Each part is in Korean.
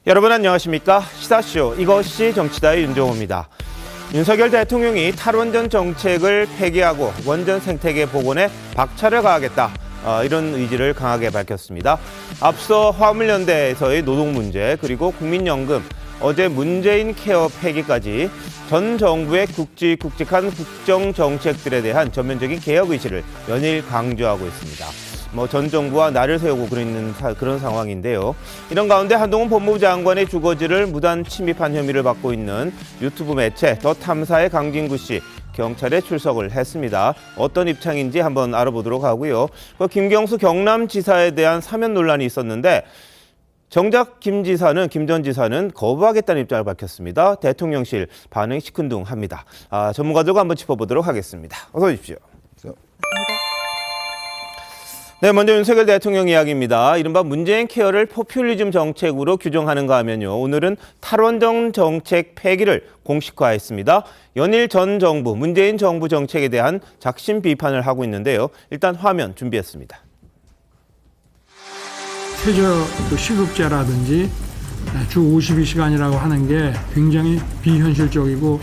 여러분 안녕하십니까? 시사쇼 이것이 정치다의 윤종호입니다. 윤석열 대통령이 탈원전 정책을 폐기하고 원전 생태계 복원에 박차를 가하겠다. 이런 의지를 강하게 밝혔습니다. 앞서 화물연대에서의 노동 문제 그리고 국민연금, 어제 문재인 케어 폐기까지 전 정부의 굵직굵직한 국정 정책들에 대한 전면적인 개혁 의지를 연일 강조하고 있습니다. 전 정부와 날을 세우고 그런 상황인데요. 이런 가운데 한동훈 법무부 장관의 주거지를 무단 침입한 혐의를 받고 있는 유튜브 매체 더 탐사의 강진구 씨, 경찰에 출석을 했습니다. 어떤 입장인지 한번 알아보도록 하고요. 김경수 경남지사에 대한 사면 논란이 있었는데 정작 김 전 지사는 거부하겠다는 입장을 밝혔습니다. 대통령실 반응이 시큰둥합니다. 전문가들과 한번 짚어보도록 하겠습니다. 어서 오십시오. 네, 먼저 윤석열 대통령 이야기입니다. 이른바 문재인 케어를 포퓰리즘 정책으로 규정하는가 하면요. 오늘은 탈원전 정책 폐기를 공식화했습니다. 연일 전 정부, 문재인 정부 정책에 대한 작심 비판을 하고 있는데요. 일단 화면 준비했습니다. 최저 시급제라든지 주 52시간이라고 하는 게 굉장히 비현실적이고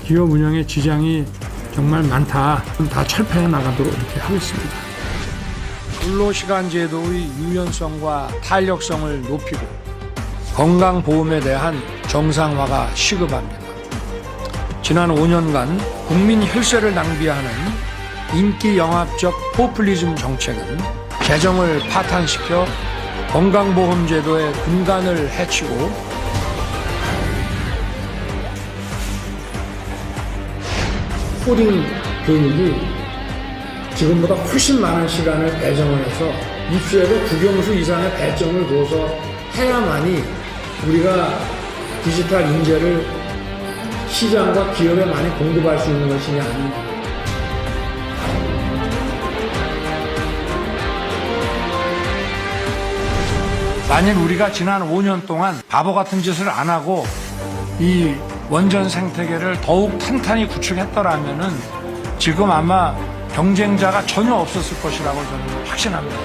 기업 운영에 지장이 정말 많다. 다 철폐해 나가도록 이렇게 하겠습니다. 근로시간 제도의 유연성과 탄력성을 높이고 건강보험에 대한 정상화가 시급합니다. 지난 5년간 국민 혈세를 낭비하는 인기 영합적 포퓰리즘 정책은 재정을 파탄시켜 건강보험제도의 근간을 해치고 코딩 교육이 지금보다 훨씬 많은 시간을 배정을 해서 입시에도 국영수 이상의 배점을 둬서 해야만이 우리가 디지털 인재를 시장과 기업에 많이 공급할 수 있는 것이냐 아닌가. 만일 우리가 지난 5년 동안 바보 같은 짓을 안 하고 이 원전 생태계를 더욱 탄탄히 구축했더라면은 지금 아마 경쟁자가 전혀 없었을 것이라고 저는 확신합니다.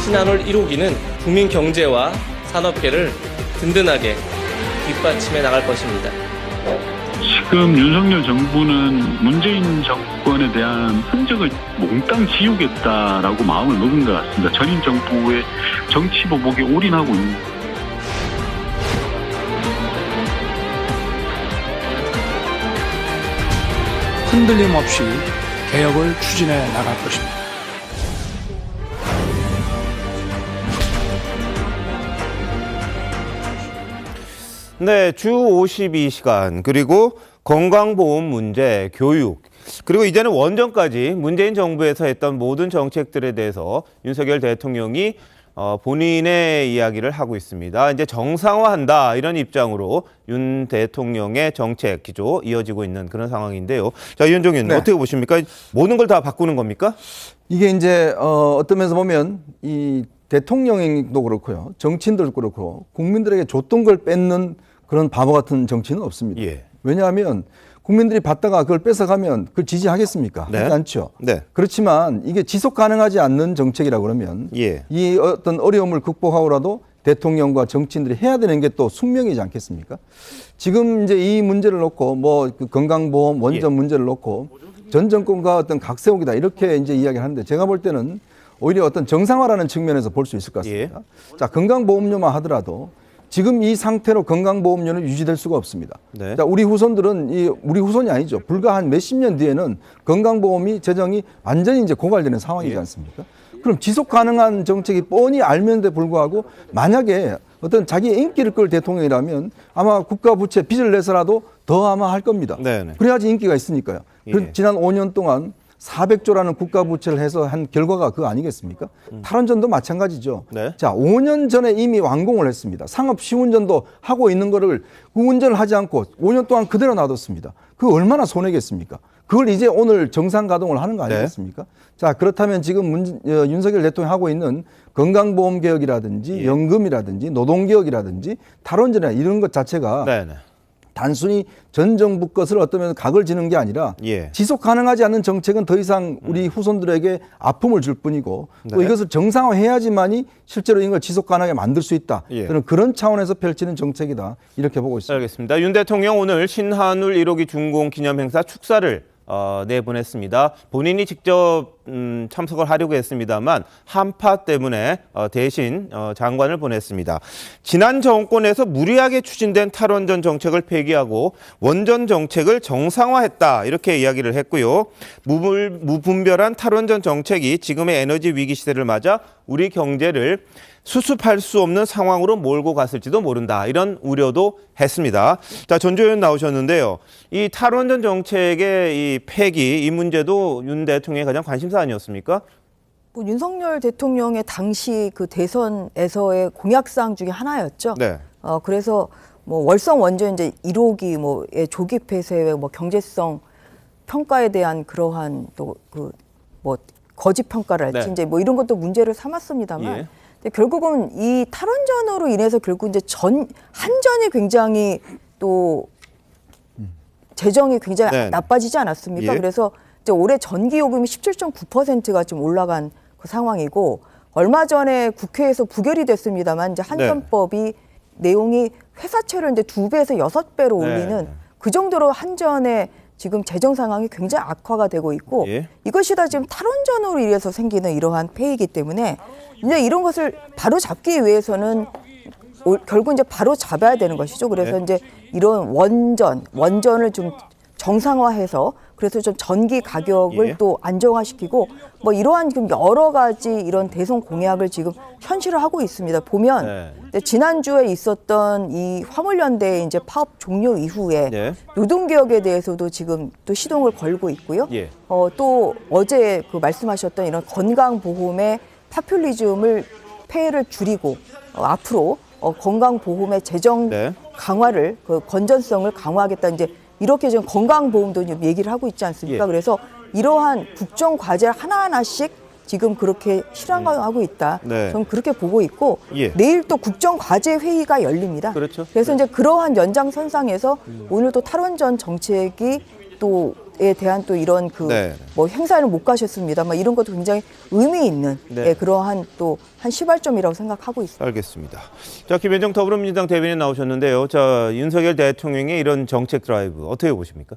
신한울 1호기는 국민 경제와 산업계를 든든하게 뒷받침해 나갈 것입니다. 지금 윤석열 정부는 문재인 정권에 대한 흔적을 몽땅 지우겠다라고 마음을 먹은 것 같습니다. 전임 정부의 정치 보복에 올인하고 있는. 흔들림 없이 개혁을 추진해 나갈 것입니다. 네, 주 52시간 그리고 건강보험 문제, 교육, 그리고 이제는 원전까지 문재인 정부에서 했던 모든 정책들에 대해서 윤석열 대통령이 본인의 이야기를 하고 있습니다. 이제 정상화한다 이런 입장으로 윤 대통령의 정책 기조 이어지고 있는 그런 상황인데요. 자, 이현종 의원님 어떻게 보십니까? 모든 걸 다 바꾸는 겁니까? 이게 이제 어떤 면에서 보면 이 대통령도 그렇고요, 정치인들도 그렇고 국민들에게 줬던 걸 뺏는 그런 바보 같은 정치는 없습니다. 예. 왜냐하면 국민들이 받다가 그걸 뺏어가면 그걸 지지하겠습니까? 네. 하지 않죠. 네. 그렇지만 이게 지속 가능하지 않는 정책이라 그러면 이 어떤 어려움을 극복하고라도 대통령과 정치인들이 해야 되는 게 또 숙명이지 않겠습니까? 지금 이제 이 문제를 놓고 그 건강보험 원전 문제를 놓고 전 정권과 어떤 각세우기다 이렇게 이제 이야기를 하는데 제가 볼 때는 오히려 어떤 정상화라는 측면에서 볼 수 있을 것 같습니다. 자, 건강보험료만 하더라도 지금 이 상태로 건강보험료는 유지될 수가 없습니다. 네. 자, 우리 후손이 아니죠. 불과 한 몇십 년 뒤에는 건강보험이 재정이 완전히 이제 고갈되는 상황이지 않습니까? 그럼 지속 가능한 정책이 뻔히 알면에도 불구하고 만약에 어떤 자기의 인기를 끌 대통령이라면 아마 국가 부채 빚을 내서라도 더 아마 할 겁니다. 네네. 그래야지 인기가 있으니까요. 지난 5년 동안 400조라는 국가 부채를 해서 한 결과가 그거 아니겠습니까? 탈원전도 마찬가지죠. 네. 자, 5년 전에 이미 완공을 했습니다. 상업 시운전도 하고 있는 거를 운전을 하지 않고 5년 동안 그대로 놔뒀습니다. 그 얼마나 손해겠습니까? 그걸 이제 오늘 정상 가동을 하는 거 아니겠습니까? 자, 그렇다면 지금 윤석열 대통령이 하고 있는 건강보험 개혁이라든지 연금이라든지 노동개혁이라든지 탈원전이나 이런 것 자체가 단순히 전 정부 것을 어떤 면에서 각을 지는 게 아니라 지속 가능하지 않는 정책은 더 이상 우리 후손들에게 아픔을 줄 뿐이고 또 이것을 정상화해야지만이 실제로 이걸 지속 가능하게 만들 수 있다. 저는 그런 차원에서 펼치는 정책이다. 이렇게 보고 있습니다. 알겠습니다. 윤 대통령 오늘 신한울 1호기 준공 기념 행사 축사를 내보냈습니다. 본인이 직접 참석을 하려고 했습니다만 한파 때문에 대신 장관을 보냈습니다. 지난 정권에서 무리하게 추진된 탈원전 정책을 폐기하고 원전 정책을 정상화했다 이렇게 이야기를 했고요. 무분별한 탈원전 정책이 지금의 에너지 위기 시대를 맞아 우리 경제를 수습할 수 없는 상황으로 몰고 갔을지도 모른다. 이런 우려도 했습니다. 자, 전조현 나오셨는데요. 이 탈원전 정책의 이 폐기, 이 문제도 윤 대통령의 가장 관심사 아니었습니까? 뭐 윤석열 대통령의 당시 그 대선에서의 공약사항 중에 하나였죠. 그래서 뭐 월성 원전 이제 1호기 뭐의 조기 폐쇄, 뭐 경제성 평가에 대한 그러한 또 그 뭐 거짓 평가랄지 이제 뭐 이런 것도 문제를 삼았습니다만. 결국은 이 탈원전으로 인해서 결국 이제 한전이 굉장히 또 재정이 굉장히 나빠지지 않았습니까? 그래서 이제 올해 전기 요금이 17.9%가 좀 올라간 그 상황이고 얼마 전에 국회에서 부결이 됐습니다만 이제 한전법이 내용이 회사채를 이제 2배에서 6배로 올리는 그 정도로 한전의 지금 재정 상황이 굉장히 악화가 되고 있고 이것이 다 지금 탈원전으로 인해서 생기는 이러한 폐해이기 때문에 이제 이런 것을 바로 잡기 위해서는 결국 이제 바로 잡아야 되는 것이죠. 그래서 이제 이런 원전을 좀 정상화해서 그래서 좀 전기 가격을 또 안정화시키고 뭐 이러한 지금 여러 가지 이런 대선 공약을 지금 현실화하고 있습니다. 보면 지난주에 있었던 이 화물연대 이제 파업 종료 이후에 노동개혁에 대해서도 지금 또 시동을 걸고 있고요. 또 어제 그 말씀하셨던 이런 건강보험의 파퓰리즘을 폐해를 줄이고 앞으로 건강보험의 재정 강화를 그 건전성을 강화하겠다 이제 이렇게 지금 건강보험도 좀 얘기를 하고 있지 않습니까? 그래서 이러한 국정 과제 하나하나씩 지금 그렇게 실행하고 있다. 저는 그렇게 보고 있고 내일 또 국정 과제 회의가 열립니다. 그래서 이제 그러한 연장선상에서 오늘 또 탈원전 정책이 또에 대한 또 이런 그 뭐 행사를 못 가셨습니다만 이런 것도 굉장히 의미 있는 그러한 또 한 시발점이라고 생각하고 있습니다. 알겠습니다. 자, 김현정 더불어민주당 대변인 나오셨는데요. 자, 윤석열 대통령의 이런 정책 드라이브 어떻게 보십니까?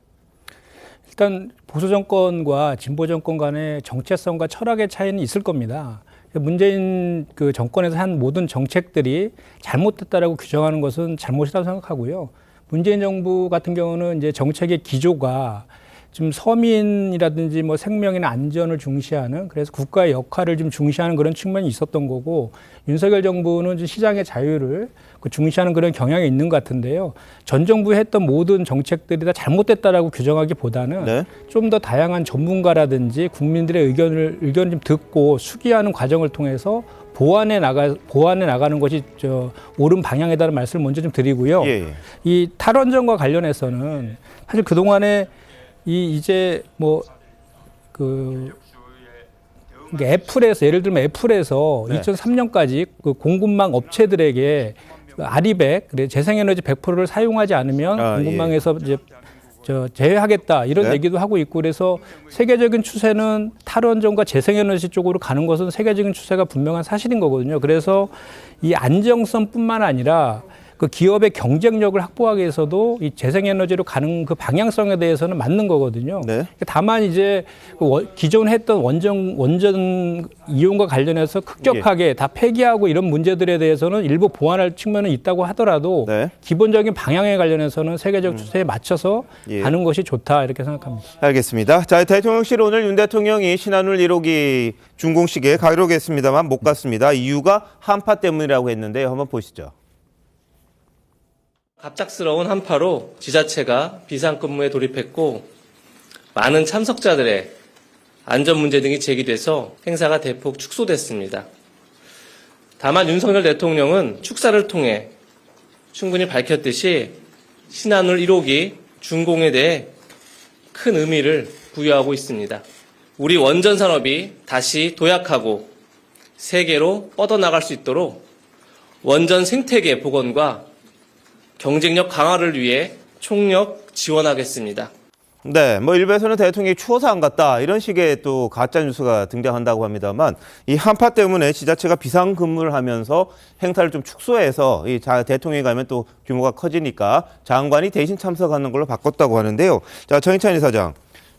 일단 보수 정권과 진보 정권 간의 정체성과 철학의 차이는 있을 겁니다. 문재인 그 정권에서 한 모든 정책들이 잘못됐다라고 규정하는 것은 잘못이라고 생각하고요. 문재인 정부 같은 경우는 이제 정책의 기조가 좀 서민이라든지 뭐 생명이나 안전을 중시하는 그래서 국가의 역할을 좀 중시하는 그런 측면이 있었던 거고 윤석열 정부는 좀 시장의 자유를 중시하는 그런 경향이 있는 것 같은데요. 전 정부에 했던 모든 정책들이 다 잘못됐다라고 규정하기보다는 좀 더 다양한 전문가라든지 국민들의 의견을 좀 듣고 수기하는 과정을 통해서 보완해 나가는 것이 옳은 방향이다라는 말씀을 먼저 좀 드리고요. 이 탈원전과 관련해서는 사실 그 동안에 이제 뭐 애플에서 예를 들면 애플에서 2003년까지 그 공급망 업체들에게 아리백 재생에너지 100%를 사용하지 않으면 공급망에서 이제 제외하겠다 이런 얘기도 하고 있고 그래서 세계적인 추세는 탈원전과 재생에너지 쪽으로 가는 것은 세계적인 추세가 분명한 사실인 거거든요. 그래서 이 안정성뿐만 아니라 그 기업의 경쟁력을 확보하기 위해서도 이 재생에너지로 가는 그 방향성에 대해서는 맞는 거거든요. 다만 이제 기존 했던 원전 이용과 관련해서 급격하게 다 폐기하고 이런 문제들에 대해서는 일부 보완할 측면은 있다고 하더라도 기본적인 방향에 관련해서는 세계적 추세에 맞춰서 가는 것이 좋다 이렇게 생각합니다. 알겠습니다. 자, 대통령실 오늘 윤 대통령이 신한울 1호기 준공식에 가려고 했습니다만 못 갔습니다. 이유가 한파 때문이라고 했는데요. 한번 보시죠. 갑작스러운 한파로 지자체가 비상근무에 돌입했고 많은 참석자들의 안전 문제 등이 제기돼서 행사가 대폭 축소됐습니다. 다만 윤석열 대통령은 축사를 통해 충분히 밝혔듯이 신한울 1호기 준공에 대해 큰 의미를 부여하고 있습니다. 우리 원전 산업이 다시 도약하고 세계로 뻗어나갈 수 있도록 원전 생태계 복원과 경쟁력 강화를 위해 총력 지원하겠습니다. 네, 뭐 일부에서는 대통령이 추워서 안 갔다 이런 식의 또 가짜 뉴스가 등장한다고 합니다만 이 한파 때문에 지자체가 비상근무를 하면서 행사를 좀 축소해서 이 대통령이 가면 또 규모가 커지니까 장관이 대신 참석하는 걸로 바꿨다고 하는데요. 자, 정인찬 이사장.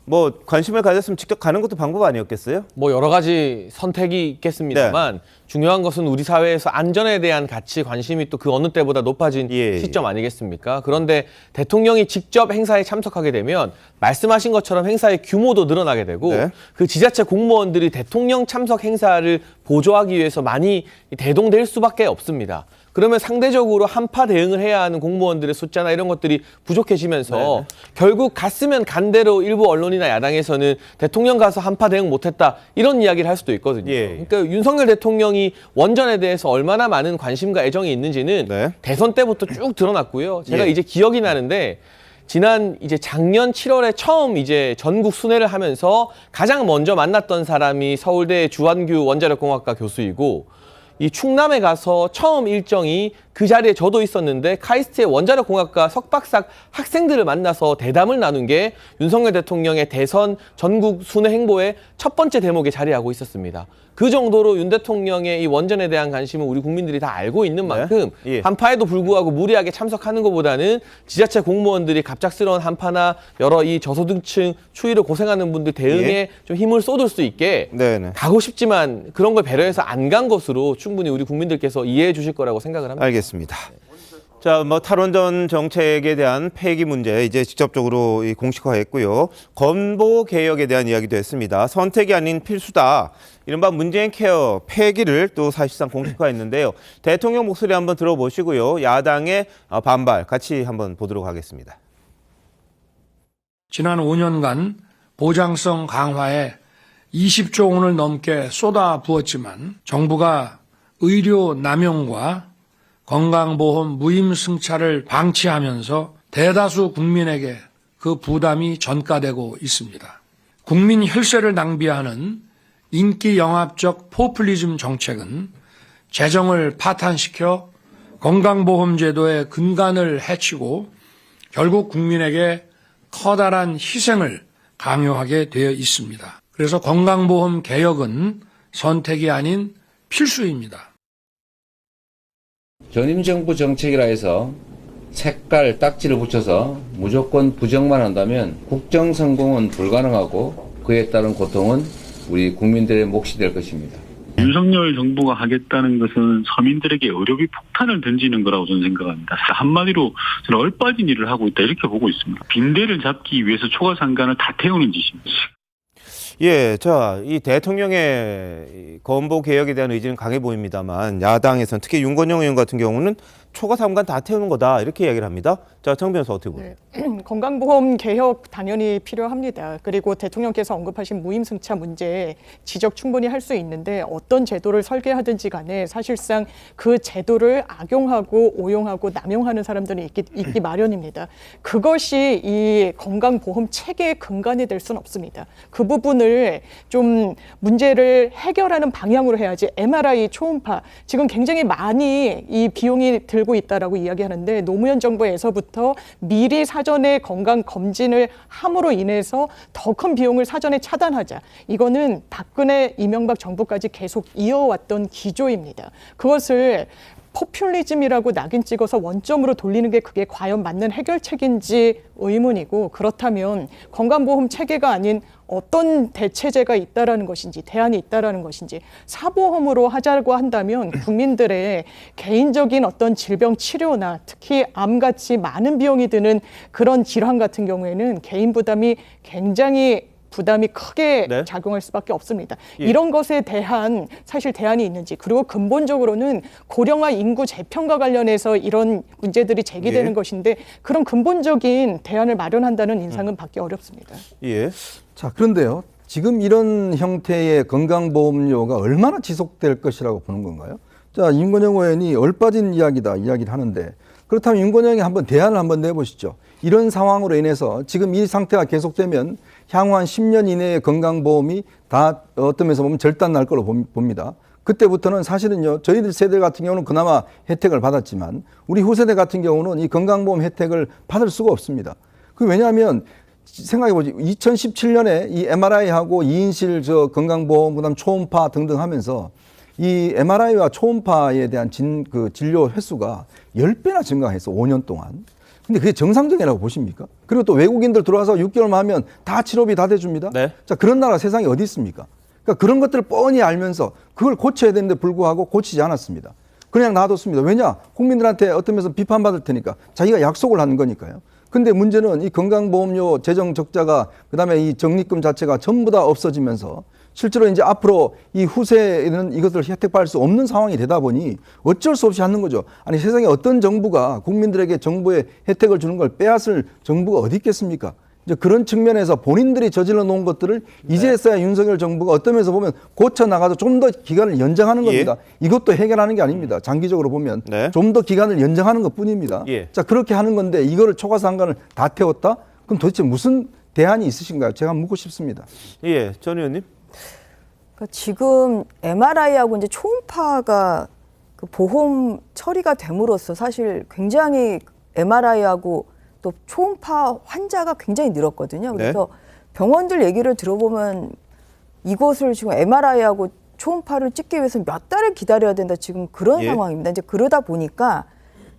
뭐 관심을 가졌으면 직접 가는 것도 방법 아니었겠어요? 뭐 여러 가지 선택이 있겠습니다만 중요한 것은 우리 사회에서 안전에 대한 가치 관심이 또 그 어느 때보다 높아진 시점 아니겠습니까? 그런데 대통령이 직접 행사에 참석하게 되면 말씀하신 것처럼 행사의 규모도 늘어나게 되고 그 지자체 공무원들이 대통령 참석 행사를 보조하기 위해서 많이 대동될 수밖에 없습니다. 그러면 상대적으로 한파 대응을 해야 하는 공무원들의 숫자나 이런 것들이 부족해지면서 결국 갔으면 간 대로 일부 언론이나 야당에서는 대통령 가서 한파 대응 못했다 이런 이야기를 할 수도 있거든요. 그러니까 윤석열 대통령이 원전에 대해서 얼마나 많은 관심과 애정이 있는지는 대선 때부터 쭉 드러났고요. 제가 이제 기억이 나는데 지난 이제 작년 7월에 처음 이제 전국 순회를 하면서 가장 먼저 만났던 사람이 서울대 주한규 원자력공학과 교수이고 이 충남에 가서 처음 일정이 그 자리에 저도 있었는데 카이스트의 원자력공학과 석박사 학생들을 만나서 대담을 나눈 게 윤석열 대통령의 대선 전국 순회 행보의 첫 번째 대목에 자리하고 있었습니다. 그 정도로 윤 대통령의 이 원전에 대한 관심은 우리 국민들이 다 알고 있는 만큼 한파에도 불구하고 무리하게 참석하는 것보다는 지자체 공무원들이 갑작스러운 한파나 여러 이 저소득층 추위를 고생하는 분들 대응에 좀 힘을 쏟을 수 있게 가고 싶지만 그런 걸 배려해서 안 간 것으로 충분히 우리 국민들께서 이해해 주실 거라고 생각을 합니다. 알겠습니다. 자, 뭐 탈원전 정책에 대한 폐기 문제 이제 직접적으로 공식화했고요. 건보 개혁에 대한 이야기도 했습니다. 선택이 아닌 필수다. 이른바 문재인 케어 폐기를 또 사실상 공식화했는데요. 대통령 목소리 한번 들어보시고요. 야당의 반발 같이 한번 보도록 하겠습니다. 지난 5년간 보장성 강화에 20조 원을 넘게 쏟아부었지만 정부가 의료 남용과 건강보험 무임승차를 방치하면서 대다수 국민에게 그 부담이 전가되고 있습니다. 국민 혈세를 낭비하는 인기 영합적 포퓰리즘 정책은 재정을 파탄시켜 건강보험제도의 근간을 해치고 결국 국민에게 커다란 희생을 강요하게 되어 있습니다. 그래서 건강보험 개혁은 선택이 아닌 필수입니다. 전임 정부 정책이라 해서 색깔, 딱지를 붙여서 무조건 부정만 한다면 국정 성공은 불가능하고 그에 따른 고통은 우리 국민들의 몫이 될 것입니다. 윤석열 정부가 하겠다는 것은 서민들에게 의료비 폭탄을 던지는 거라고 저는 생각합니다. 한마디로 저는 얼빠진 일을 하고 있다 이렇게 보고 있습니다. 빈대를 잡기 위해서 초과상간을 다 태우는 짓입니다. 예, 자, 이 대통령의 건보 개혁에 대한 의지는 강해 보입니다만 야당에서는 특히 윤건영 의원 같은 경우는 초과 상관 다 태우는 거다 이렇게 이야기를 합니다. 자, 정 변호사 어떻게 보세요? 건강보험 개혁 당연히 필요합니다. 그리고 대통령께서 언급하신 무임승차 문제 지적 충분히 할 수 있는데 어떤 제도를 설계하든지 간에 사실상 그 제도를 악용하고 오용하고 남용하는 사람들은 있기 마련입니다. 그것이 이 건강보험 체계의 근간이 될 수는 없습니다. 그 부분을 좀 문제를 해결하는 방향으로 해야지. MRI 초음파 지금 굉장히 많이 이 비용이 들고 있다라고 이야기하는데 노무현 정부에서부터 미리 사전에 건강 검진을 함으로 인해서 더 큰 비용을 사전에 차단하자. 이거는 박근혜, 이명박 정부까지 계속 이어왔던 기조입니다. 그것을 포퓰리즘이라고 낙인 찍어서 원점으로 돌리는 게 그게 과연 맞는 해결책인지 의문이고 그렇다면 건강보험 체계가 아닌 어떤 대체제가 있다라는 것인지 대안이 있다라는 것인지 사보험으로 하자고 한다면 국민들의 개인적인 어떤 질병 치료나 특히 암같이 많은 비용이 드는 그런 질환 같은 경우에는 개인 부담이 굉장히 부담이 크게 작용할 수밖에 없습니다. 이런 것에 대한 사실 대안이 있는지 그리고 근본적으로는 고령화 인구 재편과 관련해서 이런 문제들이 제기되는 것인데 그런 근본적인 대안을 마련한다는 인상은 받기 어렵습니다. 자, 그런데요. 지금 이런 형태의 건강보험료가 얼마나 지속될 것이라고 보는 건가요? 자, 윤건영 의원이 얼빠진 이야기다 이야기를 하는데 그렇다면 윤건영이 한번 대안을 한번 내보시죠. 이런 상황으로 인해서 지금 이 상태가 계속되면 향후 한 10년 이내의 건강보험이 다 어떤 면에서 보면 절단 날 거로 봅니다. 그때부터는 사실은요, 저희들 세대 같은 경우는 그나마 혜택을 받았지만 우리 후세대 같은 경우는 이 건강보험 혜택을 받을 수가 없습니다. 그 왜냐하면 생각해보지, 2017년에 이 MRI하고 2인실 저 건강보험, 그다음 초음파 등등 하면서 이 MRI와 초음파에 대한 진료 횟수가 10배나 증가했어, 5년 동안. 근데 그게 정상적이라고 보십니까? 그리고 또 외국인들 들어와서 6개월만 하면 다 치료비 다 대줍니다. 네. 자, 그런 나라 세상에 어디 있습니까? 그러니까 그런 것들을 뻔히 알면서 그걸 고쳐야 되는데 불구하고 고치지 않았습니다. 그냥 놔뒀습니다. 왜냐? 국민들한테 어떤 면에서 비판받을 테니까. 자기가 약속을 한 거니까요. 근데 문제는 이 건강보험료 재정 적자가 그다음에 이 적립금 자체가 전부 다 없어지면서 실제로 이제 앞으로 이 후세에는 이것을 혜택받을 수 없는 상황이 되다 보니 어쩔 수 없이 하는 거죠. 아니, 세상에 어떤 정부가 국민들에게 정부의 혜택을 주는 걸 빼앗을 정부가 어디 있겠습니까? 이제 그런 측면에서 본인들이 저질러 놓은 것들을 이제서야 윤석열 정부가 어떤 면에서 보면 고쳐 나가서 좀 더 기간을 연장하는 겁니다. 이것도 해결하는 게 아닙니다. 장기적으로 보면 좀 더 기간을 연장하는 것뿐입니다. 자, 그렇게 하는 건데 이거를 초과상관을 다 태웠다? 그럼 도대체 무슨 대안이 있으신가요? 제가 묻고 싶습니다. 예, 전 의원님. 그러니까 지금 MRI하고 이제 초음파가 그 보험 처리가 됨으로써 사실 굉장히 MRI하고 또 초음파 환자가 굉장히 늘었거든요. 그래서 병원들 얘기를 들어보면 이것을 지금 MRI하고 초음파를 찍기 위해서 몇 달을 기다려야 된다, 지금 그런 상황입니다. 이제 그러다 보니까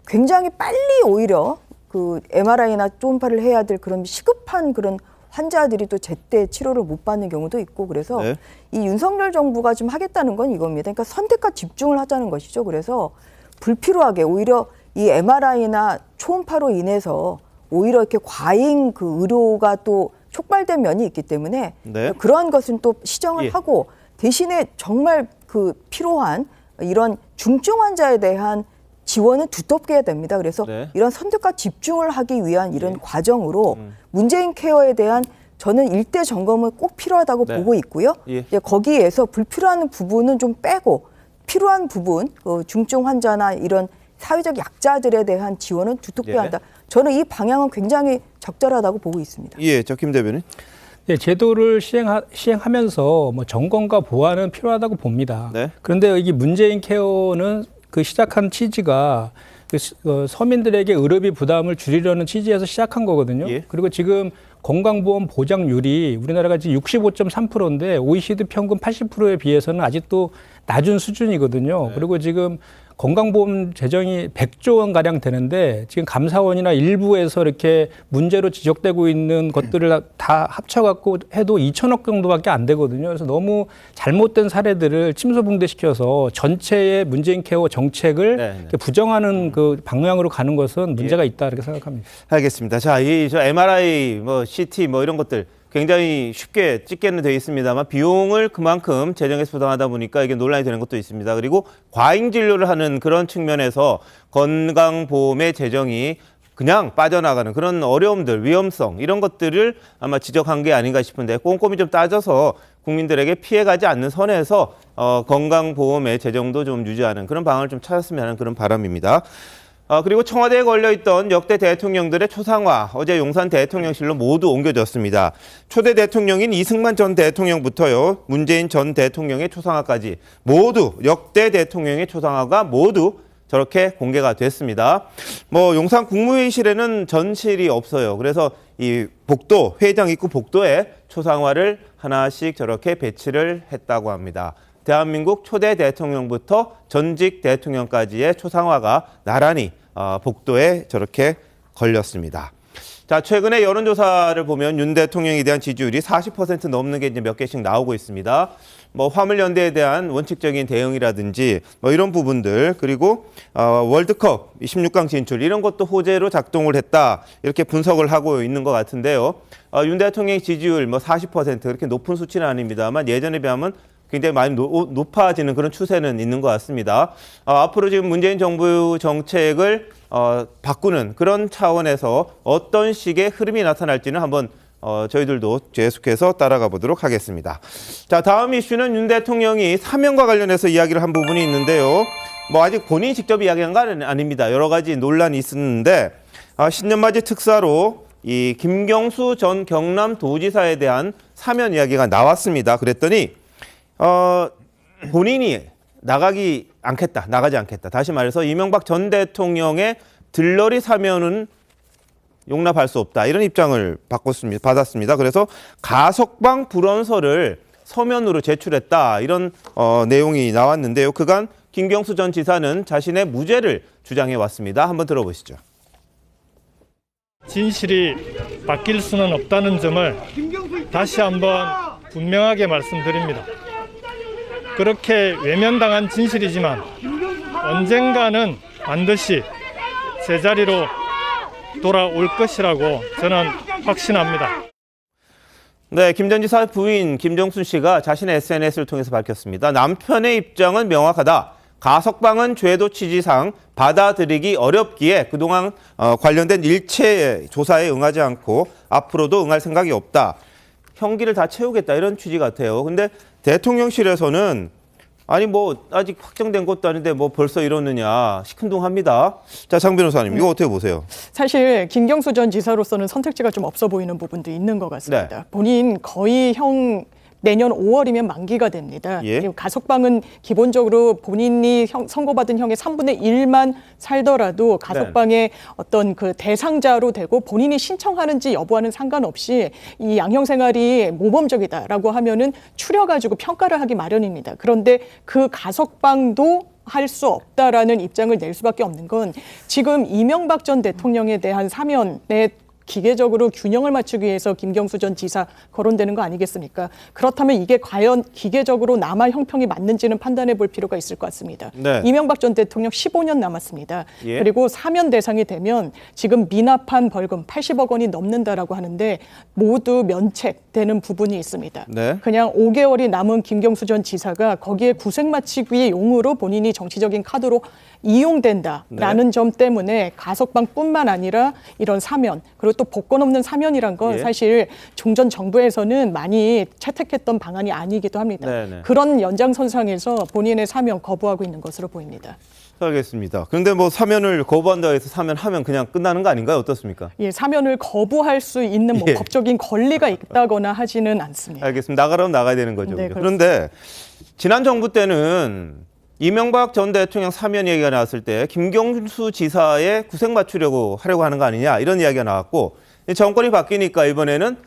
굉장히 빨리 오히려 그 MRI나 초음파를 해야 될 그런 시급한 그런 환자들이 또 제때 치료를 못 받는 경우도 있고, 그래서 이 윤석열 정부가 지금 하겠다는 건 이겁니다. 그러니까 선택과 집중을 하자는 것이죠. 그래서 불필요하게 오히려 이 MRI나 초음파로 인해서 오히려 이렇게 과잉 그 의료가 또 촉발된 면이 있기 때문에 그러한 것은 또 시정을 하고 대신에 정말 그 필요한 이런 중증 환자에 대한 지원은 두텁게 해야 됩니다. 그래서 이런 선택과 집중을 하기 위한 이런 과정으로 문재인 케어에 대한 저는 일대 점검은 꼭 필요하다고 보고 있고요. 이제 거기에서 불필요한 부분은 좀 빼고 필요한 부분, 중증 환자나 이런 사회적 약자들에 대한 지원은 두텁게 한다. 저는 이 방향은 굉장히 적절하다고 보고 있습니다. 예, 저 김 대변인. 네, 제도를 시행하면서 뭐 점검과 보완은 필요하다고 봅니다. 그런데 이게 문재인 케어는 그 시작한 취지가 그 서민들에게 의료비 부담을 줄이려는 취지에서 시작한 거거든요. 그리고 지금 건강보험 보장률이 우리나라가 지금 65.3%인데 OECD 평균 80%에 비해서는 아직도 낮은 수준이거든요. 그리고 지금 건강보험 재정이 100조 원 가량 되는데 지금 감사원이나 일부에서 이렇게 문제로 지적되고 있는 것들을 다 합쳐갖고 해도 2천억 정도밖에 안 되거든요. 그래서 너무 잘못된 사례들을 침소봉대시켜서 전체의 문재인 케어 정책을 부정하는 그 방향으로 가는 것은 문제가 있다, 이렇게 생각합니다. 알겠습니다. 자, 저 MRI, 뭐 CT, 뭐 이런 것들 굉장히 쉽게 찍게는 되어 있습니다만 비용을 그만큼 재정에서 부담하다 보니까 이게 논란이 되는 것도 있습니다. 그리고 과잉 진료를 하는 그런 측면에서 건강보험의 재정이 그냥 빠져나가는 그런 어려움들, 위험성 이런 것들을 아마 지적한 게 아닌가 싶은데 꼼꼼히 좀 따져서 국민들에게 피해가지 않는 선에서 건강보험의 재정도 좀 유지하는 그런 방안을 좀 찾았으면 하는 그런 바람입니다. 그리고 청와대에 걸려있던 역대 대통령들의 초상화 어제 용산 대통령실로 모두 옮겨졌습니다. 초대 대통령인 이승만 전 대통령부터요, 문재인 전 대통령의 초상화까지 모두 역대 대통령의 초상화가 모두 저렇게 공개가 됐습니다. 뭐 용산 국무회의실에는 전실이 없어요. 그래서 이 복도, 회의장 입구 복도에 초상화를 하나씩 저렇게 배치를 했다고 합니다. 대한민국 초대 대통령부터 전직 대통령까지의 초상화가 나란히 복도에 저렇게 걸렸습니다. 자, 최근에 여론조사를 보면 윤 대통령에 대한 지지율이 40% 넘는 게 이제 몇 개씩 나오고 있습니다. 뭐 화물연대에 대한 원칙적인 대응이라든지 뭐 이런 부분들, 그리고 월드컵 16강 진출 이런 것도 호재로 작동을 했다, 이렇게 분석을 하고 있는 것 같은데요. 윤 대통령의 지지율 뭐 40% 그렇게 높은 수치는 아닙니다만 예전에 비하면 굉장히 많이 높아지는 그런 추세는 있는 것 같습니다. 앞으로 지금 문재인 정부 정책을 바꾸는 그런 차원에서 어떤 식의 흐름이 나타날지는 한번 저희들도 계속해서 따라가 보도록 하겠습니다. 자, 다음 이슈는 윤 대통령이 사면과 관련해서 이야기를 한 부분이 있는데요. 뭐 아직 본인이 직접 이야기한 건 아닙니다. 여러 가지 논란이 있었는데 신년맞이 특사로 이 김경수 전 경남도지사에 대한 사면 이야기가 나왔습니다. 그랬더니 본인이 나가지 않겠다. 다시 말해서 이명박 전 대통령의 들러리 사면은 용납할 수 없다. 이런 입장을 받았습니다. 그래서 가석방 불원서를 서면으로 제출했다. 이런 내용이 나왔는데요. 그간 김경수 전 지사는 자신의 무죄를 주장해 왔습니다. 한번 들어보시죠. 진실이 바뀔 수는 없다는 점을 다시 한번 분명하게 말씀드립니다. 그렇게 외면당한 진실이지만 언젠가는 반드시 제자리로 돌아올 것이라고 저는 확신합니다. 네, 김 전 지사 부인 김정순 씨가 자신의 SNS를 통해서 밝혔습니다. 남편의 입장은 명확하다. 가석방은 죄도 취지상 받아들이기 어렵기에 그동안 관련된 일체 조사에 응하지 않고 앞으로도 응할 생각이 없다. 형기를 다 채우겠다 이런 취지 같아요. 근데 대통령실에서는 아니 뭐 아직 확정된 것도 아닌데 뭐 벌써 이러느냐 시큰둥합니다. 자, 장 변호사님 이거 어떻게 보세요? 사실 김경수 전 지사로서는 선택지가 좀 없어 보이는 부분도 있는 것 같습니다. 네. 본인 거의 내년 5월이면 만기가 됩니다. 예. 그리고 가석방은 기본적으로 본인이 선고받은 형의 3분의 1만 살더라도 가석방의 어떤 그 대상자로 되고 본인이 신청하는지 여부와는 상관없이 이 양형 생활이 모범적이다라고 하면은 추려가지고 평가를 하기 마련입니다. 그런데 그 가석방도 할 수 없다라는 입장을 낼 수밖에 없는 건 지금 이명박 전 대통령에 대한 사면에 기계적으로 균형을 맞추기 위해서 김경수 전 지사 거론되는 거 아니겠습니까? 그렇다면 이게 과연 기계적으로 남아 형평이 맞는지는 판단해 볼 필요가 있을 것 같습니다. 네. 이명박 전 대통령 15년 남았습니다. 예. 그리고 사면 대상이 되면 지금 미납한 벌금 80억 원이 넘는다라고 하는데 모두 면책되는 부분이 있습니다. 네. 그냥 5개월이 남은 김경수 전 지사가 거기에 구색 맞추기의 용으로 본인이 정치적인 카드로 이용된다라는 점 때문에 가석방뿐만 아니라 이런 사면 그리고 또 복권 없는 사면이란 건 사실 종전 정부에서는 많이 채택했던 방안이 아니기도 합니다. 네네. 그런 연장선상에서 본인의 사면 거부하고 있는 것으로 보입니다. 알겠습니다. 그런데 뭐 사면을 거부한다고 해서 사면하면 그냥 끝나는 거 아닌가요? 어떻습니까? 예, 사면을 거부할 수 있는 뭐 법적인 권리가 있다거나 하지는 않습니다. 알겠습니다. 나가라면 나가야 되는 거죠. 네, 그런데 지난 정부 때는 이명박 전 대통령 사면 얘기가 나왔을 때 김경수 지사의 구색 맞추려고 하려고 하는 거 아니냐 이런 이야기가 나왔고 정권이 바뀌니까 이번에는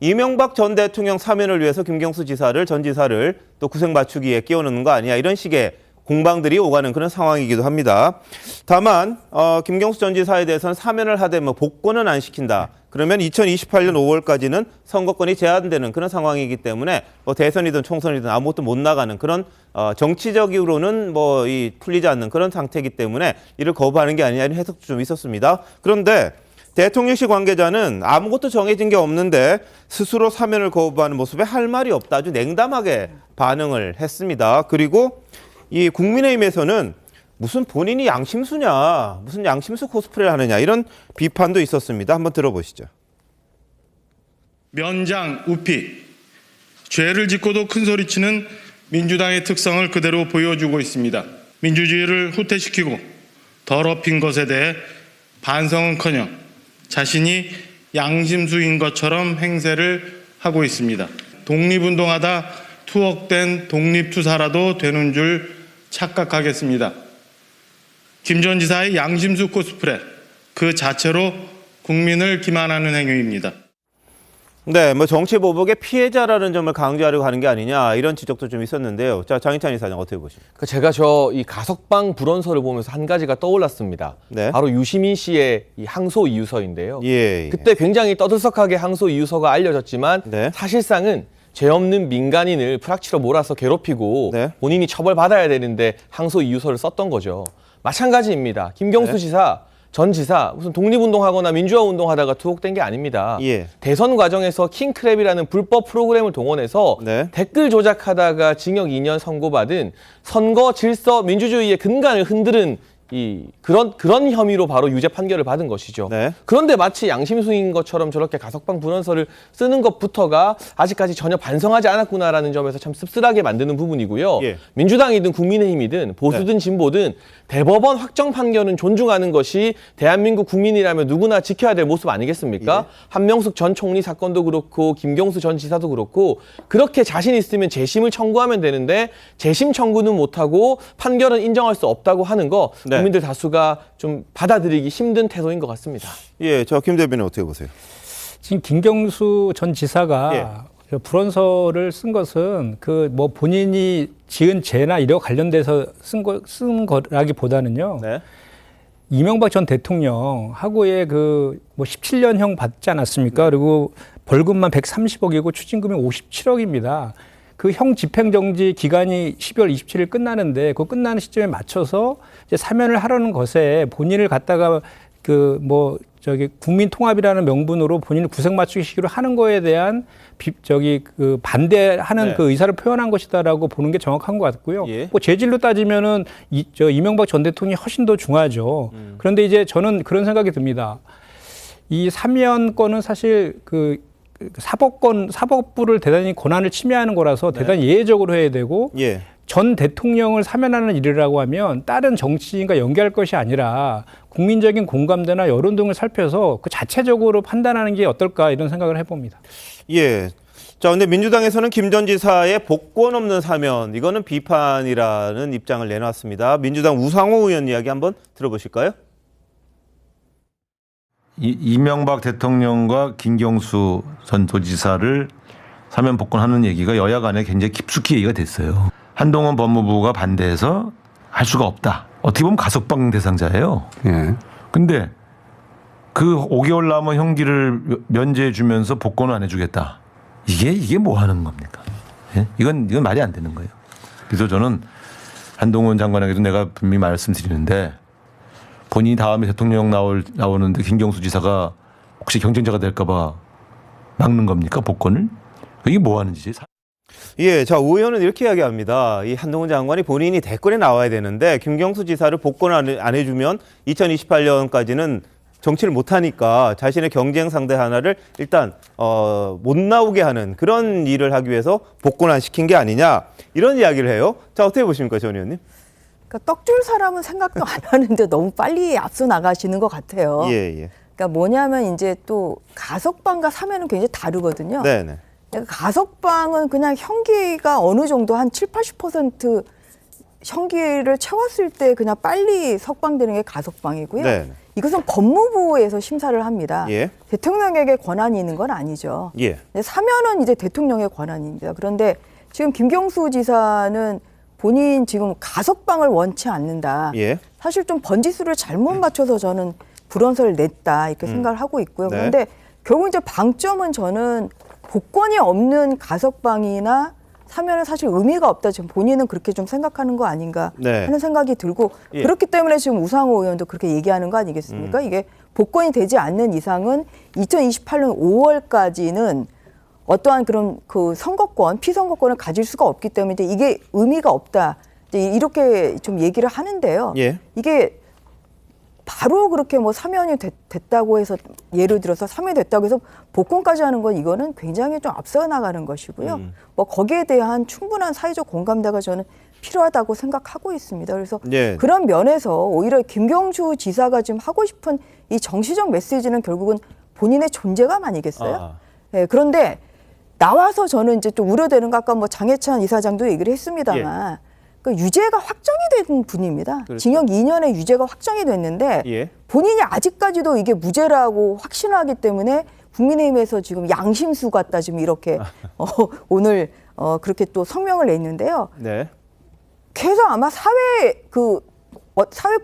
이명박 전 대통령 사면을 위해서 김경수 전 지사를 또 구색 맞추기에 끼워넣는 거 아니냐 이런 식의 공방들이 오가는 그런 상황이기도 합니다. 다만 김경수 전 지사에 대해서는 사면을 하되 뭐 복권은 안 시킨다. 그러면 2028년 5월까지는 선거권이 제한되는 그런 상황이기 때문에 뭐 대선이든 총선이든 아무것도 못 나가는 그런 정치적으로는 뭐 풀리지 않는 그런 상태이기 때문에 이를 거부하는 게 아니냐 이런 해석도 좀 있었습니다. 그런데 대통령실 관계자는 아무것도 정해진 게 없는데 스스로 사면을 거부하는 모습에 할 말이 없다. 아주 냉담하게 반응을 했습니다. 그리고 이 국민의힘에서는 무슨 본인이 양심수냐, 무슨 양심수 코스프레를 하느냐 이런 비판도 있었습니다. 한번 들어보시죠. 면장우피, 죄를 짓고도 큰소리치는 민주당의 특성을 그대로 보여주고 있습니다. 민주주의를 후퇴시키고 더럽힌 것에 대해 반성은커녕 자신이 양심수인 것처럼 행세를 하고 있습니다. 독립운동하다 투옥된 독립투사라도 되는 줄 착각하겠습니다. 김 전 지사의 양심수 코스프레 그 자체로 국민을 기만하는 행위입니다. 네, 뭐 정치 보복의 피해자라는 점을 강조하려고 하는 게 아니냐 이런 지적도 좀 있었는데요. 자, 장희찬 이사장 어떻게 보십니까? 제가 이 가석방 불원서를 보면서 한 가지가 떠올랐습니다. 네. 바로 유시민 씨의 이 항소 이유서인데요. 예. 그때 굉장히 떠들썩하게 항소 이유서가 알려졌지만 사실상은 죄 없는 민간인을 프락치로 몰아서 괴롭히고 본인이 처벌받아야 되는데 항소 이유서를 썼던 거죠. 마찬가지입니다. 김경수 지사, 전 지사 무슨 독립운동하거나 민주화운동하다가 투옥된 게 아닙니다. 대선 과정에서 킹크랩이라는 불법 프로그램을 동원해서 댓글 조작하다가 징역 2년 선고받은 선거 질서 민주주의의 근간을 흔드는 그런 혐의로 바로 유죄 판결을 받은 것이죠. 네. 그런데 마치 양심수인 것처럼 저렇게 가석방 불원서를 쓰는 것부터가 아직까지 전혀 반성하지 않았구나라는 점에서 참 씁쓸하게 만드는 부분이고요. 예. 민주당이든 국민의힘이든 보수든 진보든 대법원 확정 판결은 존중하는 것이 대한민국 국민이라면 누구나 지켜야 될 모습 아니겠습니까? 예. 한명숙 전 총리 사건도 그렇고 김경수 전 지사도 그렇고 그렇게 자신 있으면 재심을 청구하면 되는데 재심 청구는 못하고 판결은 인정할 수 없다고 하는 거 네. 국민들 다수가 좀 받아들이기 힘든 태도인 것 같습니다. 예, 저 김 대변인 어떻게 보세요? 지금 김경수 전 지사가 그 불원서를 쓴 것은 그 뭐 본인이 지은 죄나 이와 관련돼서 쓴 거라기보다는요. 네. 이명박 전 대통령하고의 그 뭐 17년형 받지 않았습니까? 그리고 벌금만 130억이고 추징금이 57억입니다. 그 형 집행정지 기간이 12월 27일 끝나는데 그 끝나는 시점에 맞춰서 이제 사면을 하려는 것에 본인을 갖다가 그 뭐 저기 국민통합이라는 명분으로 본인을 구색 맞추기식으로 하는 거에 대한 그 반대하는 네. 그 의사를 표현한 것이다라고 보는 게 정확한 것 같고요. 예. 뭐 재질로 따지면은 이명박 전 대통령이 훨씬 더 중하죠. 그런데 이제 저는 그런 생각이 듭니다. 이 사면권은 사실 그 사법부를 대단히 권한을 침해하는 거라서 대단히 예외적으로 해야 되고 예. 전 대통령을 사면하는 일이라고 하면 다른 정치인과 연계할 것이 아니라 국민적인 공감대나 여론 등을 살펴서 그 자체적으로 판단하는 게 어떨까 이런 생각을 해봅니다. 예. 자, 근데 민주당에서는 김 전 지사의 복권 없는 사면, 이거는 비판이라는 입장을 내놨습니다. 민주당 우상호 의원 이야기 한번 들어보실까요? 이명박 대통령과 김경수 전 도지사를 사면 복권하는 얘기가 여야 간에 굉장히 깊숙이 얘기가 됐어요. 한동훈 법무부가 반대해서 할 수가 없다. 어떻게 보면 가석방 대상자예요. 예. 근데 그 5개월 남은 형기를 면제해 주면서 복권을 안 해주겠다. 이게 뭐 하는 겁니까? 예? 이건 말이 안 되는 거예요. 그래서 저는 한동훈 장관에게도 내가 분명히 말씀드리는데 본인이 다음에 대통령 나오는데 김경수 지사가 혹시 경쟁자가 될까 봐 막는 겁니까? 복권을? 이게 뭐 하는 짓이에요? 예, 자, 의원은 이렇게 이야기합니다. 이 한동훈 장관이 본인이 대권에 나와야 되는데 김경수 지사를 복권 안 해주면 2028년까지는 정치를 못하니까 자신의 경쟁 상대 하나를 일단 못 나오게 하는 그런 일을 하기 위해서 복권 안 시킨 게 아니냐 이런 이야기를 해요. 자, 어떻게 보십니까, 전 의원님? 그러니까 떡줄 사람은 생각도 안 하는데 너무 빨리 앞서 나가시는 것 같아요. 예. 그러니까 뭐냐면 이제 또 가석방과 사면은 굉장히 다르거든요. 네네. 그러니까 가석방은 그냥 형기가 어느 정도 한 70-80% 형기를 채웠을 때 그냥 빨리 석방되는 게 가석방이고요. 네. 이것은 법무부에서 심사를 합니다. 예. 대통령에게 권한이 있는 건 아니죠. 예. 사면은 이제 대통령의 권한입니다. 그런데 지금 김경수 지사는 본인 지금 가석방을 원치 않는다. 예. 사실 좀 번지수를 잘못 맞춰서 저는 불원서를 냈다 이렇게 생각을 하고 있고요. 네. 그런데 결국 이제 방점은 저는 복권이 없는 가석방이나 사면은 사실 의미가 없다. 지금 본인은 그렇게 좀 생각하는 거 아닌가 네. 하는 생각이 들고 예. 그렇기 때문에 지금 우상호 의원도 그렇게 얘기하는 거 아니겠습니까? 이게 복권이 되지 않는 이상은 2028년 5월까지는 어떠한 그런 그 선거권, 피선거권을 가질 수가 없기 때문에 이게 의미가 없다. 이렇게 좀 얘기를 하는데요. 예. 이게 바로 그렇게 뭐 사면이 됐다고 해서 예를 들어서 사면이 됐다고 해서 복권까지 하는 건 이거는 굉장히 좀 앞서 나가는 것이고요. 뭐 거기에 대한 충분한 사회적 공감대가 저는 필요하다고 생각하고 있습니다. 그래서 예. 그런 면에서 오히려 김경수 지사가 지금 하고 싶은 이 정치적 메시지는 결국은 본인의 존재감 아니겠어요? 네, 그런데 나와서 저는 이제 좀 우려되는 거 아까 뭐 장해찬 이사장도 얘기를 했습니다만 그 유죄가 확정이 된 분입니다. 그렇죠. 징역 2년의 유죄가 확정이 됐는데 예. 본인이 아직까지도 이게 무죄라고 확신하기 때문에 국민의힘에서 지금 양심수 같다 지금 이렇게 오늘 그렇게 또 성명을 냈는데요. 네. 계속 아마 사회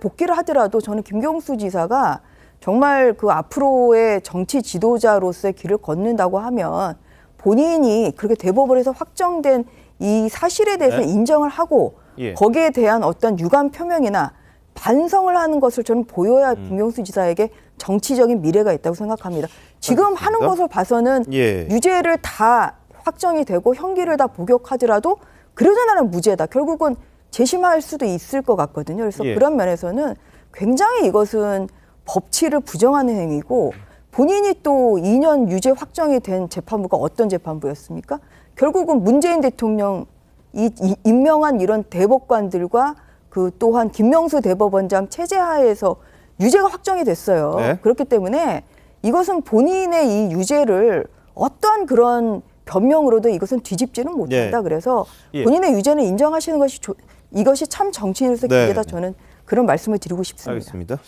복귀를 하더라도 저는 김경수 지사가 정말 그 앞으로의 정치 지도자로서의 길을 걷는다고 하면 본인이 그렇게 대법원에서 확정된 이 사실에 대해서 네. 인정을 하고 예. 거기에 대한 어떤 유감 표명이나 반성을 하는 것을 저는 보여야 김경수 지사에게 정치적인 미래가 있다고 생각합니다. 지금 하는 것을 봐서는 예. 유죄를 다 확정이 되고 형기를 다 복역하더라도 그래도 나는 무죄다. 결국은 재심할 수도 있을 것 같거든요. 그래서 예. 그런 면에서는 굉장히 이것은 법치를 부정하는 행위고 본인이 또 2년 유죄 확정이 된 재판부가 어떤 재판부였습니까? 결국은 문재인 대통령 이 임명한 이런 대법관들과 그 또한 김명수 대법원장 체제 하에서 유죄가 확정이 됐어요. 네. 그렇기 때문에 이것은 본인의 이 유죄를 어떠한 그런 변명으로도 이것은 뒤집지는 못한다. 네. 그래서 예. 본인의 유죄는 인정하시는 것이 이것이 참 정치인으로서 네. 기회다. 저는 그런 말씀을 드리고 싶습니다. 알겠습니다.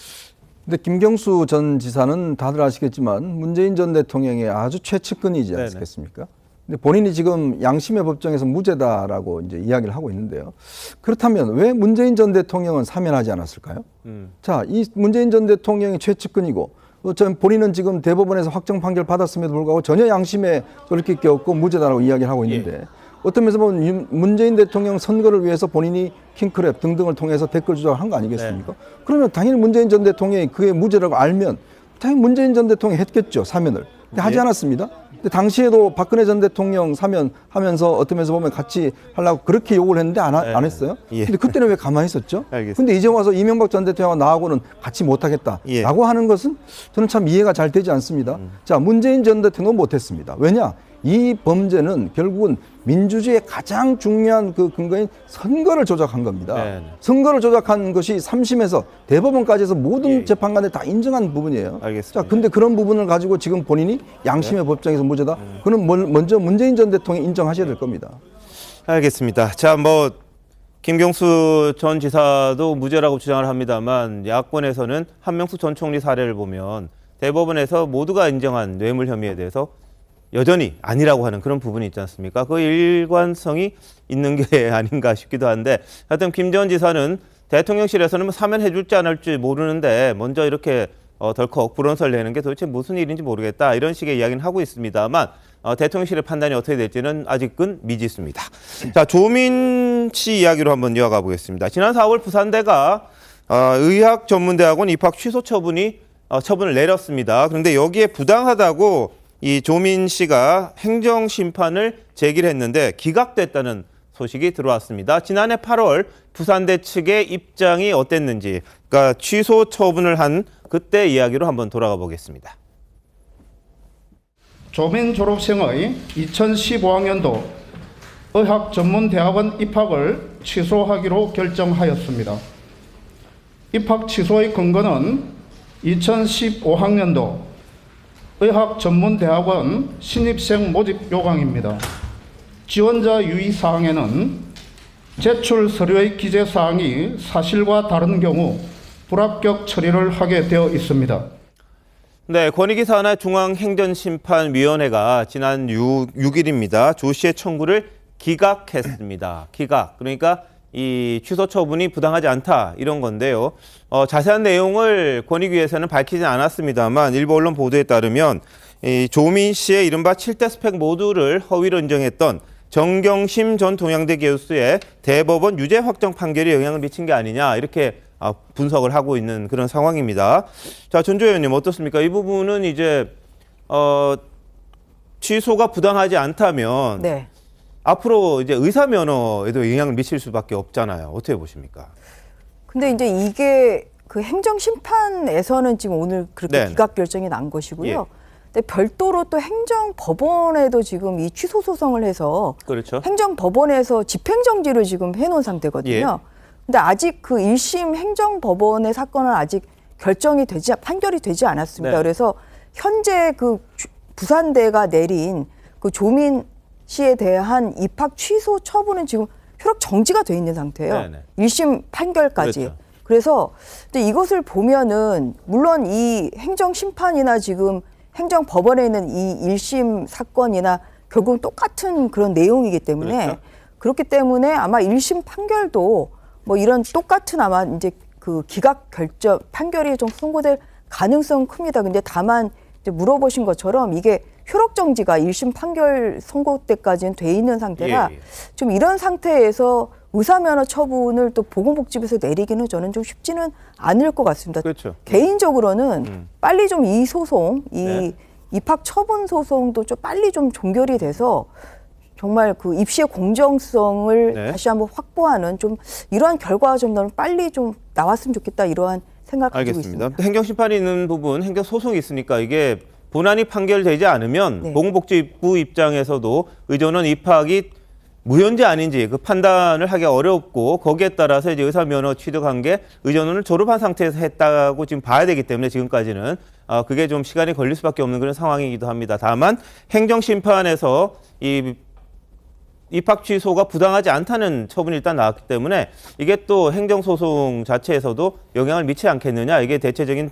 근데 김경수 전 지사는 다들 아시겠지만 문재인 전 대통령의 아주 최측근이지 네네. 않겠습니까? 근데 본인이 지금 양심의 법정에서 무죄다라고 이제 이야기를 하고 있는데요. 그렇다면 왜 문재인 전 대통령은 사면하지 않았을까요? 자, 이 문재인 전 대통령이 최측근이고 본인은 지금 대법원에서 확정 판결 받았음에도 불구하고 전혀 양심에 그렇게 없고 무죄다라고 이야기를 하고 있는데 어떤 면에서 보면 문재인 대통령 선거를 위해서 본인이 킹크랩 등등을 통해서 댓글 조작을 한 거 아니겠습니까? 그러면 당연히 문재인 전 대통령이 그게 무죄라고 알면 당연히 문재인 전 대통령이 했겠죠, 사면을. 근데 하지 않았습니다. 근데 당시에도 박근혜 전 대통령 사면하면서 어떤 면에서 보면 같이 하려고 그렇게 요구를 했는데 안 했어요. 근데 그때는 왜 가만히 있었죠? 근데 이제 와서 이명박 전 대통령과 나하고는 같이 못하겠다라고 하는 것은 저는 참 이해가 잘 되지 않습니다. 자, 문재인 전 대통령은 못했습니다. 왜냐? 이 범죄는 결국은 민주주의의 가장 중요한 그 근거인 선거를 조작한 겁니다. 네. 선거를 조작한 것이 3심에서 대법원까지 해서 모든 재판관에 다 인정한 부분이에요. 알겠습니다. 자, 근데 그런 부분을 가지고 지금 본인이 양심의 법정에서 무죄다? 그는 먼저 문재인 전 대통령이 인정하셔야 될 겁니다. 알겠습니다. 자, 뭐 김경수 전 지사도 무죄라고 주장을 합니다만 야권에서는 한명숙 전 총리 사례를 보면 대법원에서 모두가 인정한 뇌물 혐의에 대해서 여전히 아니라고 하는 그런 부분이 있지 않습니까? 그 일관성이 있는 게 아닌가 싶기도 한데 하여튼 김 전 지사는 대통령실에서는 뭐 사면해 줄지 안 할지 모르는데 먼저 이렇게 덜컥 불언설 내는 게 도대체 무슨 일인지 모르겠다 이런 식의 이야기는 하고 있습니다만 대통령실의 판단이 어떻게 될지는 아직은 미지수입니다. 자, 조민 씨 이야기로 한번 이어가 보겠습니다. 지난 4월 부산대가 의학전문대학원 입학 취소 처분을 내렸습니다. 그런데 여기에 부당하다고 이 조민 씨가 행정심판을 제기를 했는데 기각됐다는 소식이 들어왔습니다. 지난해 8월 부산대 측의 입장이 어땠는지, 그러니까 취소 처분을 한 그때 이야기로 한번 돌아가 보겠습니다. 조민 졸업생의 2015학년도 의학전문대학원 입학을 취소하기로 결정하였습니다. 입학 취소의 근거는 2015학년도 의학전문대학원 신입생 모집 요강입니다. 지원자 유의 사항에는 제출 서류의 기재 사항이 사실과 다른 경우 불합격 처리를 하게 되어 있습니다. 네, 권익위산하 중앙행정심판위원회가 지난 6일입니다. 조 씨의 청구를 기각했습니다. 기각. 그러니까 이 취소 처분이 부당하지 않다 이런 건데요. 자세한 내용을 권익위에서는 밝히지 않았습니다만 일부 언론 보도에 따르면 이 조민 씨의 이른바 7대 스펙 모두를 허위로 인정했던 정경심 전 동양대 교수의 대법원 유죄 확정 판결이 영향을 미친 게 아니냐 이렇게 분석을 하고 있는 그런 상황입니다. 자, 전조 의원님 어떻습니까? 이 부분은 이제 취소가 부당하지 않다면 네. 앞으로 이제 의사 면허에도 영향을 미칠 수밖에 없잖아요. 어떻게 보십니까? 근데 이제 이게 그 행정심판에서는 지금 오늘 그렇게 네. 기각 결정이 난 것이고요. 예. 근데 별도로 또 행정법원에도 지금 이 취소 소송을 해서 그렇죠. 행정법원에서 집행정지를 지금 해놓은 상태거든요. 예. 근데 아직 그 1심 행정법원의 사건은 아직 판결이 되지 않았습니다. 네. 그래서 현재 그 부산대가 내린 그 조민 씨에 대한 입학 취소 처분은 지금 효력 정지가 돼 있는 상태예요. 네네. 1심 판결까지. 그렇죠. 그래서 이것을 보면은 물론 이 행정심판이나 지금 행정법원에 있는 이 1심 사건이나 결국은 똑같은 그런 내용이기 때문에 그렇죠. 그렇기 때문에 아마 1심 판결도 뭐 이런 똑같은 아마 이제 그 기각 결정 판결이 좀 선고될 가능성은 큽니다. 근데 다만 이제 물어보신 것처럼 이게 효력 정지가 1심 판결 선고 때까지는 돼 있는 상태라 좀 이런 상태에서 의사면허 처분을 또 보건복지부에서 내리기는 저는 좀 쉽지는 않을 것 같습니다. 그렇죠. 개인적으로는 빨리 좀 이 소송, 네. 입학 처분 소송도 좀 빨리 좀 종결이 돼서 정말 그 입시의 공정성을 네. 다시 한번 확보하는 좀 이러한 결과가 좀 빨리 좀 나왔으면 좋겠다 이러한 생각 가지고 알겠습니다. 있습니다. 행정심판이 있는 부분, 행정소송이 있으니까 이게 본안이 판결되지 않으면 네. 보건복지부 입장에서도 의전원 입학이 무효인지 아닌지 그 판단을 하기 어렵고 거기에 따라서 이제 의사면허 취득한 게 의전원을 졸업한 상태에서 했다고 지금 봐야 되기 때문에 지금까지는 그게 좀 시간이 걸릴 수밖에 없는 그런 상황이기도 합니다. 다만 행정심판에서 이 입학 취소가 부당하지 않다는 처분이 일단 나왔기 때문에 이게 또 행정소송 자체에서도 영향을 미치지 않겠느냐 이게 대체적인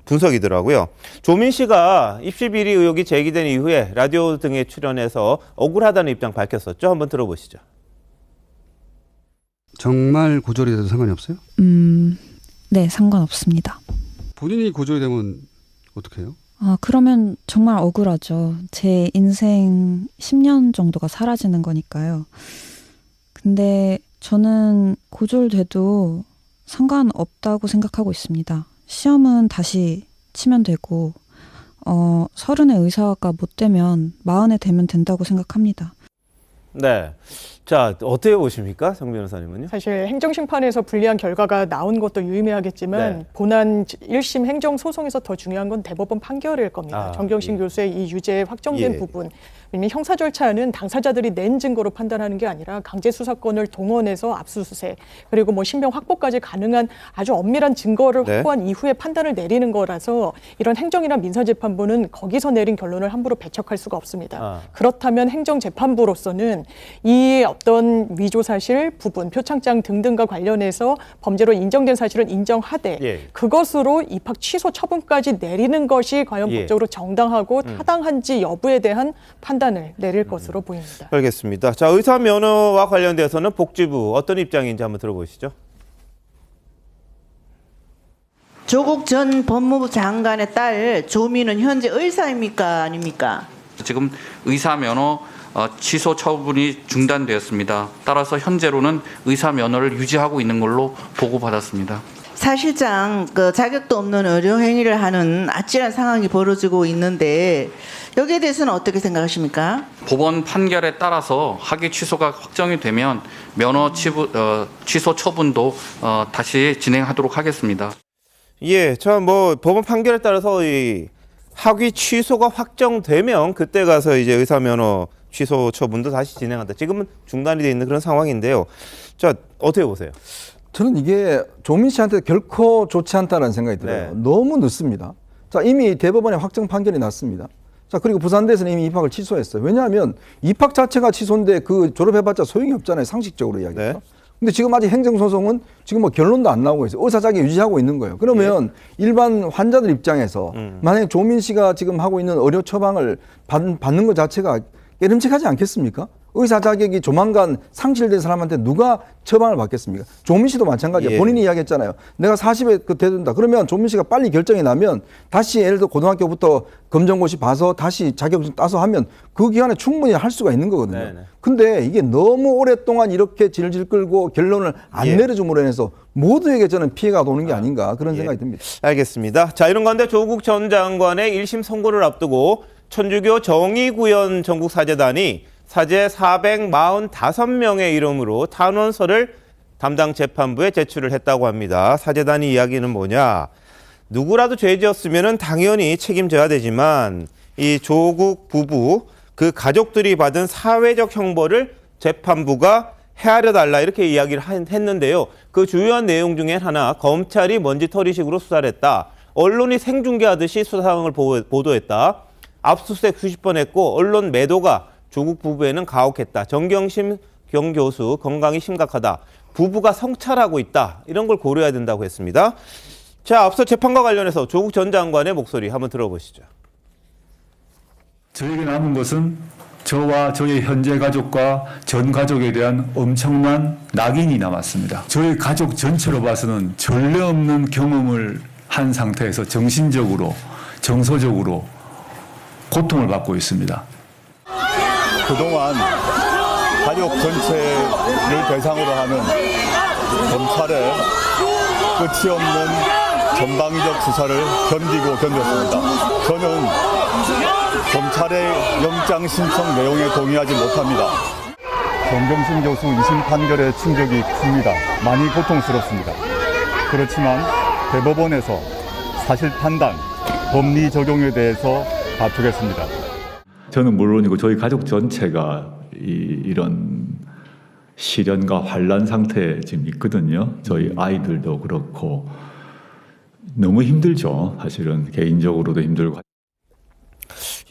분석이더라고요. 조민 씨가 입시 비리 의혹이 제기된 이후에 라디오 등에 출연해서 억울하다는 입장 밝혔었죠. 한번 들어보시죠. 정말 고졸이 돼도 상관이 없어요? 네, 상관없습니다. 본인이 고졸이 되면 어떻게 해요? 그러면 정말 억울하죠. 제 인생 10년 정도가 사라지는 거니까요. 근데 저는 고졸돼도 상관없다고 생각하고 있습니다. 시험은 다시 치면 되고 30에 의사가 못 되면 40에 되면 된다고 생각합니다. 네. 자, 어떻게 보십니까? 정 변호사님은요? 사실 행정심판에서 불리한 결과가 나온 것도 유의미하겠지만 네. 본안 1심 행정소송에서 더 중요한 건 대법원 판결일 겁니다. 정경심 교수의 이 유죄 확정된 부분. 왜냐하면 형사 절차는 당사자들이 낸 증거로 판단하는 게 아니라 강제수사권을 동원해서 압수수색 그리고 뭐 신병 확보까지 가능한 아주 엄밀한 증거를 확보한 이후에 판단을 내리는 거라서 이런 행정이나 민사재판부는 거기서 내린 결론을 함부로 배척할 수가 없습니다. 그렇다면 행정재판부로서는 이 어떤 위조사실 부분, 표창장 등등과 관련해서 범죄로 인정된 사실을 인정하되 그것으로 입학 취소 처분까지 내리는 것이 과연 법적으로 정당하고 타당한지 여부에 대한 판단을 내릴 것으로 보입니다. 알겠습니다. 자, 의사 면허와 관련돼서는 복지부 어떤 입장인지 한번 들어보시죠. 조국 전 법무부 장관의 딸 조민은 현재 의사입니까? 아닙니까? 지금 의사 면허 취소 처분이 중단되었습니다. 따라서 현재로는 의사 면허를 유지하고 있는 걸로 보고받았습니다. 사실상 그 자격도 없는 의료 행위를 하는 아찔한 상황이 벌어지고 있는데 여기에 대해서는 어떻게 생각하십니까? 법원 판결에 따라서 학위 취소가 확정이 되면 면허 취소 처분도 다시 진행하도록 하겠습니다. 예, 저 뭐 법원 판결에 따라서 이 학위 취소가 확정되면 그때 가서 이제 의사 면허 취소 처분도 다시 진행한다. 지금은 중단이 돼 있는 그런 상황인데요. 자, 어떻게 보세요? 저는 이게 조민 씨한테 결코 좋지 않다는 생각이 들어요. 너무 늦습니다. 자, 이미 대법원에 확정 판결이 났습니다. 자, 그리고 부산대에서는 이미 입학을 취소했어요. 왜냐하면 입학 자체가 취소인데 그 졸업해봤자 소용이 없잖아요. 상식적으로 이야기해서. 근데 지금 아직 행정소송은 지금 뭐 결론도 안 나오고 있어요. 의사 자격 유지하고 있는 거예요. 그러면 일반 환자들 입장에서 만약에 조민 씨가 지금 하고 있는 의료 처방을 받는 것 자체가 깨름직하지 않겠습니까? 의사 자격이 조만간 상실된 사람한테 누가 처방을 받겠습니까? 조민 씨도 마찬가지예요. 본인이 이야기했잖아요. 내가 40에 되든다. 그러면 조민 씨가 빨리 결정이 나면 다시 예를 들어 고등학교부터 검정고시 봐서 다시 자격증 따서 하면 그 기간에 충분히 할 수가 있는 거거든요. 근데 이게 너무 오랫동안 이렇게 질질 끌고 결론을 안 내려줌으로 인해서 모두에게 저는 피해가 오는 게 아닌가 그런 생각이 듭니다. 알겠습니다. 자, 이런 가운데 조국 전 장관의 1심 선고를 앞두고 천주교 정의구현 전국사제단이 사제 445명의 이름으로 탄원서를 담당 재판부에 제출을 했다고 합니다. 사제단이 이야기는 뭐냐? 누구라도 죄 지었으면 당연히 책임져야 되지만 이 조국 부부 그 가족들이 받은 사회적 형벌을 재판부가 헤아려 달라 이렇게 이야기를 했는데요. 그 주요한 내용 중에 하나 검찰이 먼지털이식으로 수사를 했다. 언론이 생중계하듯이 수사 상황을 보도했다. 압수수색 수십 번 했고 언론 매도가 조국 부부에는 가혹했다. 정경심 교수 건강이 심각하다. 부부가 성찰하고 있다. 이런 걸 고려해야 된다고 했습니다. 자, 앞서 재판과 관련해서 조국 전 장관의 목소리 한번 들어보시죠. 저에게 남은 것은 저와 저의 현재 가족과 전 가족에 대한 엄청난 낙인이 남았습니다. 저희 가족 전체로 봐서는 전례 없는 경험을 한 상태에서 정신적으로, 정서적으로 고통을 받고 있습니다. 그동안 가족 전체를 대상으로 하는 검찰의 끝이 없는 전방위적 수사를 견디고 견뎠습니다. 저는 검찰의 영장 신청 내용에 동의하지 못합니다. 정경심 교수 2심 판결의 충격이 큽니다. 많이 고통스럽습니다. 그렇지만 대법원에서 사실 판단, 법리 적용에 대해서 다투겠습니다. 저는 물론이고 저희 가족 전체가 이런 시련과 환란 상태에 지금 있거든요. 저희 아이들도 그렇고 너무 힘들죠. 사실은 개인적으로도 힘들고.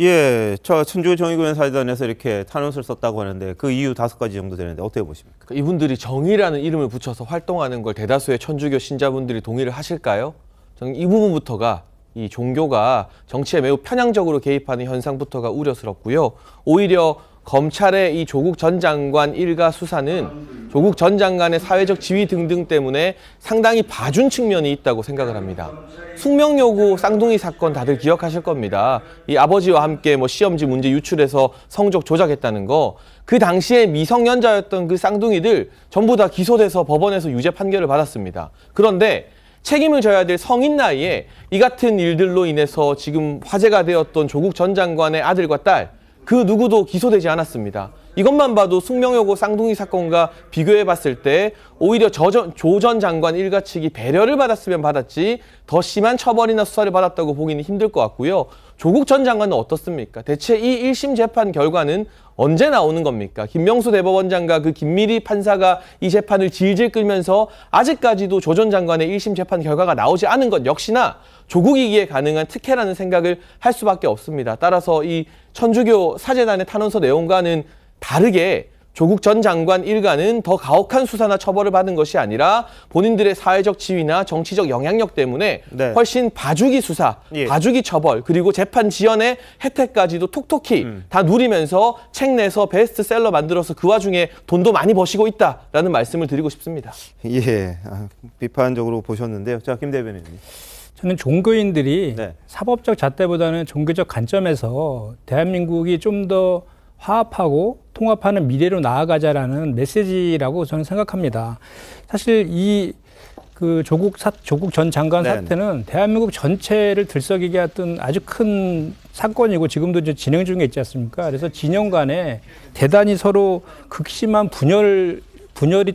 예, 저 천주 정의구현 사재단에서 이렇게 탄원서를 썼다고 하는데 그 이유 5가지 정도 되는데 어떻게 보십니까? 이분들이 정의라는 이름을 붙여서 활동하는 걸 대다수의 천주교 신자분들이 동의를 하실까요? 저는 이 부분부터가 이 종교가 정치에 매우 편향적으로 개입하는 현상부터가 우려스럽고요. 오히려 검찰의 이 조국 전 장관 일가 수사는 조국 전 장관의 사회적 지위 등등 때문에 상당히 봐준 측면이 있다고 생각을 합니다. 숙명여고 쌍둥이 사건 다들 기억하실 겁니다. 이 아버지와 함께 시험지 문제 유출해서 성적 조작했다는 거. 그 당시에 미성년자였던 그 쌍둥이들 전부 다 기소돼서 법원에서 유죄 판결을 받았습니다. 그런데 책임을 져야 될 성인 나이에 이 같은 일들로 인해서 지금 화제가 되었던 조국 전 장관의 아들과 딸, 그 누구도 기소되지 않았습니다. 이것만 봐도 숙명여고 쌍둥이 사건과 비교해 봤을 때 오히려 조 전 장관 일가 측이 배려를 받았으면 받았지 더 심한 처벌이나 수사를 받았다고 보기는 힘들 것 같고요. 조국 전 장관은 어떻습니까? 대체 이 1심 재판 결과는 언제 나오는 겁니까? 김명수 대법원장과 그 김미리 판사가 이 재판을 질질 끌면서 아직까지도 조 전 장관의 1심 재판 결과가 나오지 않은 것 역시나 조국이기에 가능한 특혜라는 생각을 할 수밖에 없습니다. 따라서 이 천주교 사재단의 탄원서 내용과는 다르게 조국 전 장관 일가는 더 가혹한 수사나 처벌을 받은 것이 아니라 본인들의 사회적 지위나 정치적 영향력 때문에 훨씬 봐주기 수사, 봐주기 처벌, 그리고 재판 지연의 혜택까지도 톡톡히 다 누리면서 책 내서 베스트셀러 만들어서 그 와중에 돈도 많이 버시고 있다라는 말씀을 드리고 싶습니다. 예, 비판적으로 보셨는데요. 자, 김 대변인님. 저는 종교인들이 사법적 잣대보다는 종교적 관점에서 대한민국이 좀 더 화합하고 통합하는 미래로 나아가자라는 메시지라고 저는 생각합니다. 사실 그 조국 전 장관 사태는 대한민국 전체를 들썩이게 했던 아주 큰 사건이고 지금도 이제 진행 중에 있지 않습니까? 그래서 진영 간에 대단히 서로 극심한 분열이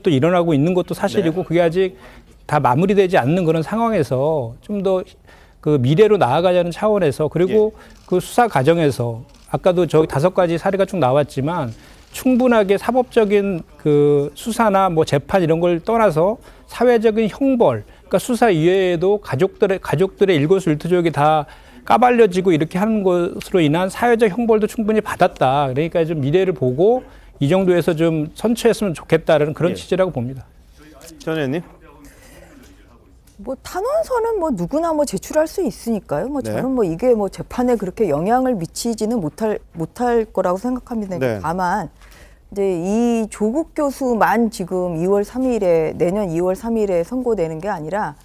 또 일어나고 있는 것도 사실이고 그게 아직 다 마무리되지 않는 그런 상황에서 좀 더 그 미래로 나아가자는 차원에서 그리고 그 수사 과정에서 아까도 저기 5가지 사례가 쭉 나왔지만 충분하게 사법적인 그 수사나 재판 이런 걸 떠나서 사회적인 형벌, 그러니까 수사 이외에도 가족들의 일거수일투족이 다 까발려지고 이렇게 하는 것으로 인한 사회적 형벌도 충분히 받았다. 그러니까 좀 미래를 보고 이 정도에서 좀 선처했으면 좋겠다라는 그런 취지라고 봅니다. 전 의원님. 탄원서는 누구나 제출할 수 있으니까요. 저는 이게 재판에 그렇게 영향을 미치지는 못할 거라고 생각합니다. 다만 이제 이 조국 교수만 지금 내년 2월 3일에 선고되는 게 아니라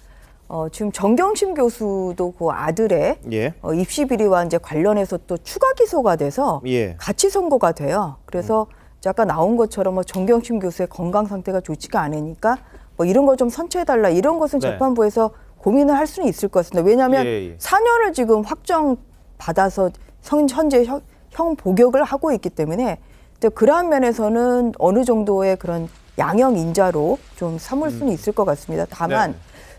지금 정경심 교수도 그 아들의 입시 비리와 이제 관련해서 또 추가 기소가 돼서 같이 선고가 돼요. 그래서 아까 나온 것처럼 정경심 교수의 건강 상태가 좋지가 않으니까 이런 거 좀 선처해달라 이런 것은 재판부에서 고민을 할 수는 있을 것 같습니다. 왜냐하면 4년을 지금 확정받아서 현재 형 복역을 하고 있기 때문에 그러한 면에서는 어느 정도의 그런 양형 인자로 좀 삼을 수는 있을 것 같습니다. 다만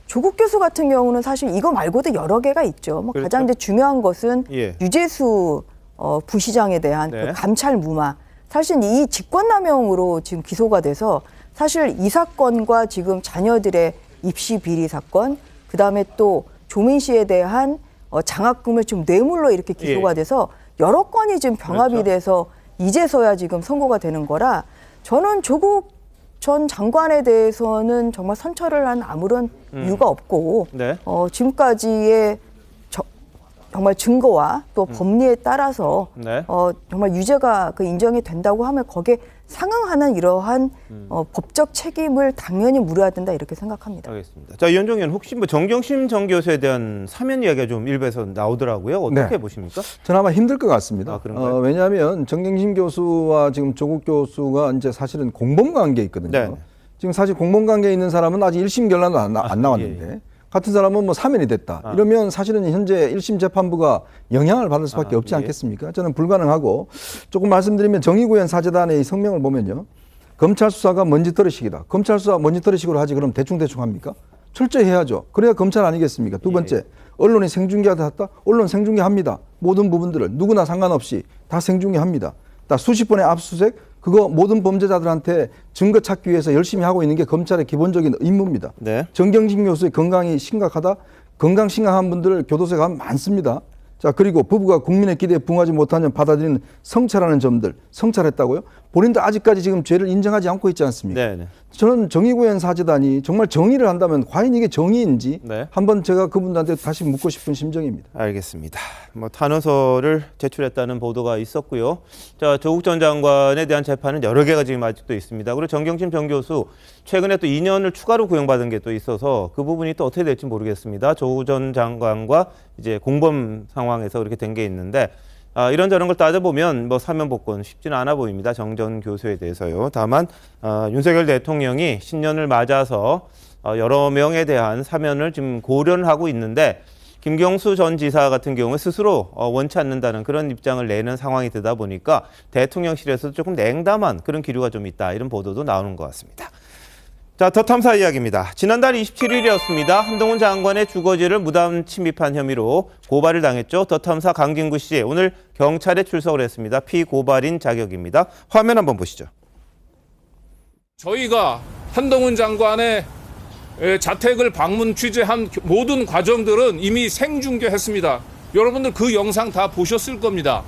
조국 교수 같은 경우는 사실 이거 말고도 여러 개가 있죠. 가장 이제 중요한 것은 유재수 부시장에 대한 그 감찰 무마. 사실 이 직권남용으로 지금 기소가 돼서 사실 이 사건과 지금 자녀들의 입시 비리 사건, 그 다음에 또 조민 씨에 대한 장학금을 좀 뇌물로 이렇게 기소가 돼서 여러 건이 지금 병합이 돼서 이제서야 지금 선고가 되는 거라 저는 조국 전 장관에 대해서는 정말 선처를 한 아무런 이유가 없고 지금까지의 정말 증거와 또 법리에 따라서 정말 유죄가 인정이 된다고 하면 거기에 상응하는 이러한 법적 책임을 당연히 물어야 된다 이렇게 생각합니다. 알겠습니다. 자, 이현종 의원 혹시 정경심 전 교수에 대한 사면 이야기가 좀 일부에서 나오더라고요. 어떻게 보십니까? 저는 아마 힘들 것 같습니다. 왜냐하면 정경심 교수와 지금 조국 교수가 이제 사실은 공범 관계에 있거든요. 지금 사실 공범 관계에 있는 사람은 아직 1심 결론도 안 나왔는데 같은 사람은 사면이 됐다. 이러면 사실은 현재 1심 재판부가 영향을 받을 수밖에 없지 않겠습니까? 저는 불가능하고 조금 말씀드리면 정의구현 사재단의 이 성명을 보면요. 검찰 수사가 먼지떨이식이다. 검찰 수사 먼지떨이식으로 하지 그럼 대충 합니까? 철저히 해야죠. 그래야 검찰 아니겠습니까? 두 번째, 언론이 생중계하다 언론 생중계합니다. 모든 부분들을 누구나 상관없이 다 생중계합니다. 다 수십 번의 압수수색, 그거 모든 범죄자들한테 증거 찾기 위해서 열심히 하고 있는 게 검찰의 기본적인 임무입니다. 네. 정경심 교수의 건강이 심각하다? 건강 심각한 분들 교도소에 가면 많습니다. 자, 그리고 부부가 국민의 기대에 부응하지 못하면 받아들이는 성찰하는 점들, 성찰했다고요? 본인도 아직까지 지금 죄를 인정하지 않고 있지 않습니까? 네, 네. 저는 정의구현 사재단이 정말 정의를 한다면 과연 이게 정의인지 네. 한번 제가 그분들한테 다시 묻고 싶은 심정입니다. 알겠습니다. 뭐 탄원서를 제출했다는 보도가 있었고요. 자, 조국 전 장관에 대한 재판은 여러 개가 지금 아직도 있습니다. 그리고 정경심 전 교수 최근에 또 2년을 추가로 구형받은 게 또 있어서 그 부분이 또 어떻게 될지 모르겠습니다. 조국 전 장관과 이제 공범 상황에서 그렇게 된 게 있는데 이런저런 걸 따져보면 뭐 사면 복권 쉽지는 않아 보입니다. 정 전 교수에 대해서요. 다만 윤석열 대통령이 신년을 맞아서 여러 명에 대한 사면을 지금 고려를 하고 있는데 김경수 전 지사 같은 경우에 스스로 원치 않는다는 그런 입장을 내는 상황이 되다 보니까 대통령실에서 조금 냉담한 그런 기류가 좀 있다. 이런 보도도 나오는 것 같습니다. 자, 더 탐사 이야기입니다. 지난달 27일이었습니다. 한동훈 장관의 주거지를 무단 침입한 혐의로 고발을 당했죠. 더 탐사 강진구 씨, 오늘 경찰에 출석을 했습니다. 피고발인 자격입니다. 화면 한번 보시죠. 저희가 한동훈 장관의 자택을 방문 취재한 모든 과정들은 이미 생중계했습니다. 여러분들 그 영상 다 보셨을 겁니다.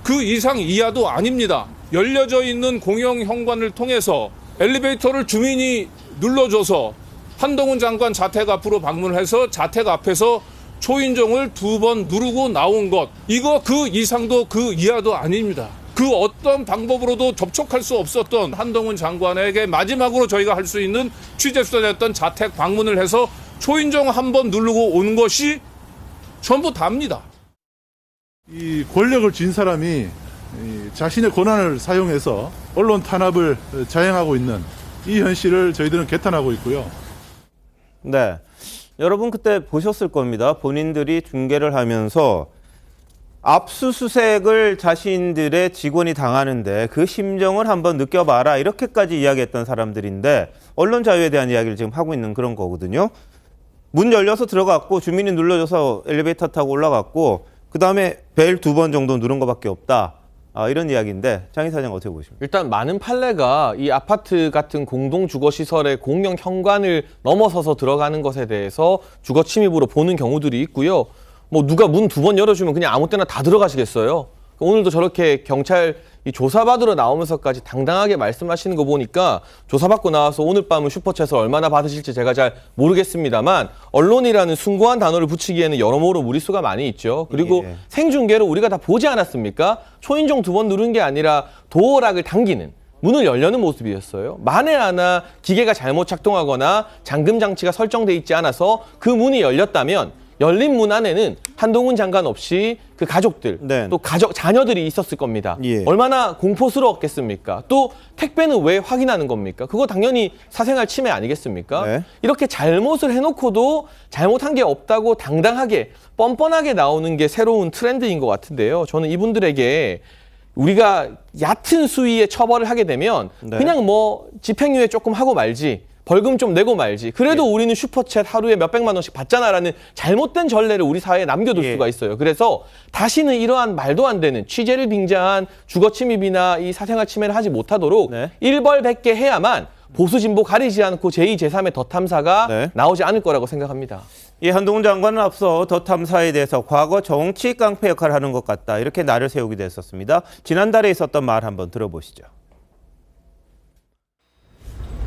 그 이상 이하도 아닙니다. 열려져 있는 공영 현관을 통해서 엘리베이터를 주민이 눌러줘서 한동훈 장관 자택 앞으로 방문해서 자택 앞에서 초인종을 2번 누르고 나온 것, 이거 그 이상도 그 이하도 아닙니다. 그 어떤 방법으로도 접촉할 수 없었던 한동훈 장관에게 마지막으로 저희가 할 수 있는 취재수단이었던 자택 방문을 해서 초인종 1번 누르고 온 것이 전부 다입니다. 이 권력을 쥔 사람이 자신의 권한을 사용해서 언론 탄압을 자행하고 있는 이 현실을 저희들은 개탄하고 있고요. 네, 여러분 그때 보셨을 겁니다. 본인들이 중계를 하면서 압수수색을 자신들의 직원이 당하는데 그 심정을 한번 느껴봐라 이렇게까지 이야기했던 사람들인데 언론 자유에 대한 이야기를 지금 하고 있는 그런 거거든요. 문 열려서 들어갔고 주민이 눌러줘서 엘리베이터 타고 올라갔고 그다음에 벨 2번 정도 누른 것밖에 없다. 이런 이야기인데 장 이사장 어떻게 보십니까? 일단 많은 판례가 이 아파트 같은 공동주거시설의 공영 현관을 넘어서서 들어가는 것에 대해서 주거 침입으로 보는 경우들이 있고요. 뭐 누가 문 2번 열어주면 그냥 아무 때나 다 들어가시겠어요? 오늘도 저렇게 경찰 조사받으러 나오면서까지 당당하게 말씀하시는 거 보니까 조사받고 나와서 오늘 밤은 슈퍼챗을 얼마나 받으실지 제가 잘 모르겠습니다만 언론이라는 숭고한 단어를 붙이기에는 여러모로 무리수가 많이 있죠. 그리고 생중계로 우리가 다 보지 않았습니까? 초인종 2번 누른 게 아니라 도어락을 당기는, 문을 열려는 모습이었어요. 만에 하나 기계가 잘못 작동하거나 잠금 장치가 설정돼 있지 않아서 그 문이 열렸다면 열린 문 안에는 한동훈 장관 없이 그 가족들, 또 자녀들이 있었을 겁니다. 얼마나 공포스러웠겠습니까? 또 택배는 왜 확인하는 겁니까? 그거 당연히 사생활 침해 아니겠습니까? 이렇게 잘못을 해놓고도 잘못한 게 없다고 당당하게 뻔뻔하게 나오는 게 새로운 트렌드인 것 같은데요. 저는 이분들에게 우리가 얕은 수위의 처벌을 하게 되면 그냥 뭐 집행유예 조금 하고 말지, 벌금 좀 내고 말지, 그래도 우리는 슈퍼챗 하루에 몇백만 원씩 받잖아라는 잘못된 전례를 우리 사회에 남겨둘 수가 있어요. 그래서 다시는 이러한 말도 안 되는 취재를 빙자한 주거 침입이나 이 사생활 침해를 하지 못하도록 일벌백계 해야만 보수 진보 가리지 않고 제2, 제3의 더 탐사가 나오지 않을 거라고 생각합니다. 한동훈 장관은 앞서 더 탐사에 대해서 과거 정치 깡패 역할을 하는 것 같다 이렇게 날을 세우기도 했었습니다. 지난달에 있었던 말 한번 들어보시죠.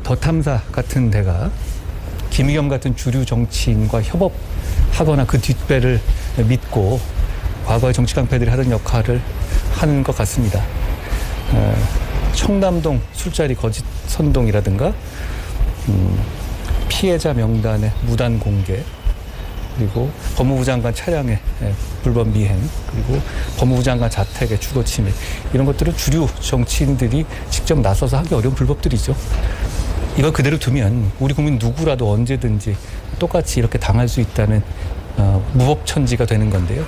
더 탐사 같은 데가 김의겸 같은 주류 정치인과 협업하거나 그 뒷배를 믿고 과거의 정치 깡패들이 하던 역할을 하는 것 같습니다. 청담동 술자리 거짓 선동이라든가 피해자 명단의 무단 공개, 그리고 법무부 장관 차량의 불법 미행, 그리고 법무부 장관 자택의 주거 침입, 이런 것들은 주류 정치인들이 직접 나서서 하기 어려운 불법들이죠. 이걸 그대로 두면 우리 국민 누구라도 언제든지 똑같이 이렇게 당할 수 있다는 무법천지가 되는 건데요.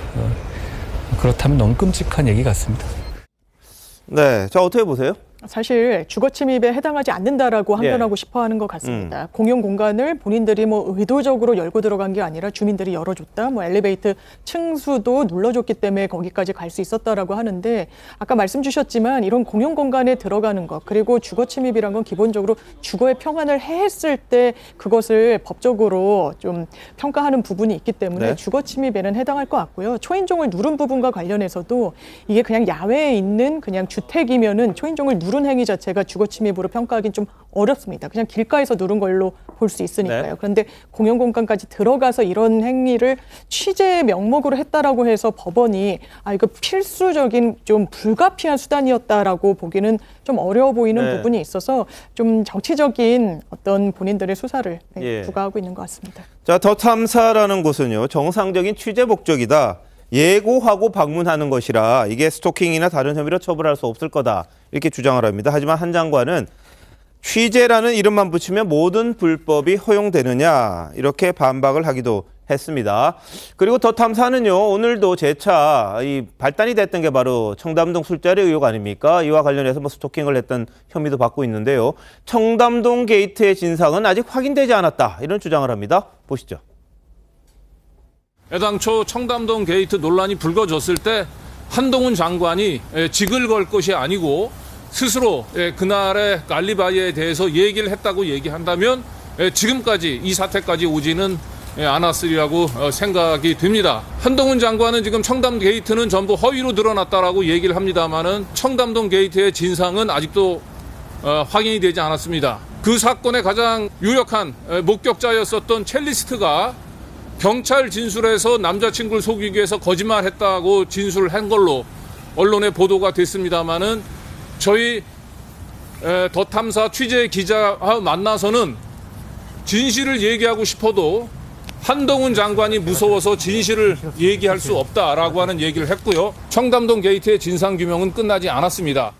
그렇다면 너무 끔찍한 얘기 같습니다. 네, 자 어떻게 보세요? 사실 주거 침입에 해당하지 않는다라고 항변하고 싶어하는 것 같습니다. 공용 공간을 본인들이 뭐 의도적으로 열고 들어간 게 아니라 주민들이 열어줬다. 뭐 엘리베이터 층수도 눌러줬기 때문에 거기까지 갈 수 있었다라고 하는데 아까 말씀 주셨지만 이런 공용 공간에 들어가는 것 그리고 주거 침입이란 건 기본적으로 주거의 평안을 해했을 때 그것을 법적으로 좀 평가하는 부분이 있기 때문에 주거 침입에는 해당할 것 같고요. 초인종을 누른 부분과 관련해서도 이게 그냥 야외에 있는 그냥 주택이면은 초인종을 누른 행위 자체가 주거 침입으로 평가하기는 좀 어렵습니다. 그냥 길가에서 누른 걸로 볼 수 있으니까요. 그런데 공용 공간까지 들어가서 이런 행위를 취재의 명목으로 했다라고 해서 법원이 이거 필수적인 좀 불가피한 수단이었다라고 보기는 좀 어려워 보이는 부분이 있어서 좀 정치적인 어떤 본인들의 수사를 부과하고 있는 것 같습니다. 자, 더 탐사라는 곳은요, 정상적인 취재 목적이다. 예고하고 방문하는 것이라 이게 스토킹이나 다른 혐의로 처벌할 수 없을 거다. 이렇게 주장을 합니다. 하지만 한 장관은 취재라는 이름만 붙이면 모든 불법이 허용되느냐 이렇게 반박을 하기도 했습니다. 그리고 더 탐사는요, 오늘도 재차 이 발단이 됐던 게 바로 청담동 술자리 의혹 아닙니까? 이와 관련해서 뭐 스토킹을 했던 혐의도 받고 있는데요. 청담동 게이트의 진상은 아직 확인되지 않았다. 이런 주장을 합니다. 보시죠. 애당초 청담동 게이트 논란이 불거졌을 때 한동훈 장관이 직을 걸 것이 아니고 스스로 그날의 알리바이에 대해서 얘기를 했다고 얘기한다면 지금까지 이 사태까지 오지는 않았으리라고 생각이 됩니다. 한동훈 장관은 지금 청담 게이트는 전부 허위로 드러났다라고 얘기를 합니다만은 청담동 게이트의 진상은 아직도 확인이 되지 않았습니다. 그 사건의 가장 유력한 목격자였었던 첼리스트가 경찰 진술에서 남자친구를 속이기 위해서 거짓말했다고 진술을 한 걸로 언론에 보도가 됐습니다마는 저희 더 탐사 취재 기자와 만나서는 진실을 얘기하고 싶어도 한동훈 장관이 무서워서 진실을 얘기할 수 없다라고 하는 얘기를 했고요. 청담동 게이트의 진상규명은 끝나지 않았습니다.